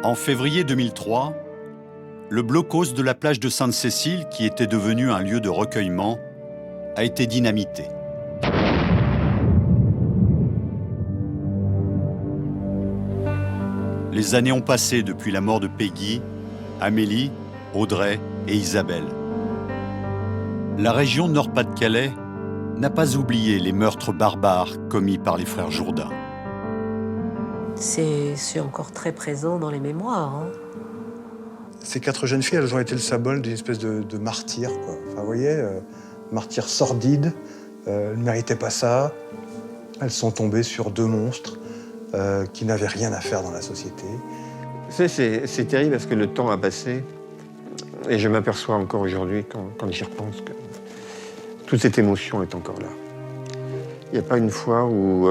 En février 2003, le blocos de la plage de Sainte-Cécile, qui était devenu un lieu de recueillement, a été dynamité. Les années ont passé depuis la mort de Peggy, Amélie, Audrey et Isabelle. La région Nord-Pas-de-Calais n'a pas oublié les meurtres barbares commis par les frères Jourdain. C'est encore très présent dans les mémoires. Hein. Ces 4 jeunes filles, elles ont été le symbole d'une espèce de martyr, quoi. Enfin, vous voyez, martyr sordide, elles ne méritaient pas ça. Elles sont tombées sur 2 monstres qui n'avaient rien à faire dans la société. Vous savez, c'est terrible parce que le temps a passé et je m'aperçois encore aujourd'hui, quand j'y repense, que toute cette émotion est encore là. Il n'y a pas une fois où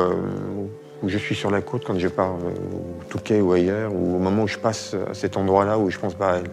je suis sur la côte quand je pars au Touquet ou ailleurs, ou au moment où je passe à cet endroit-là où je pense pas à elle.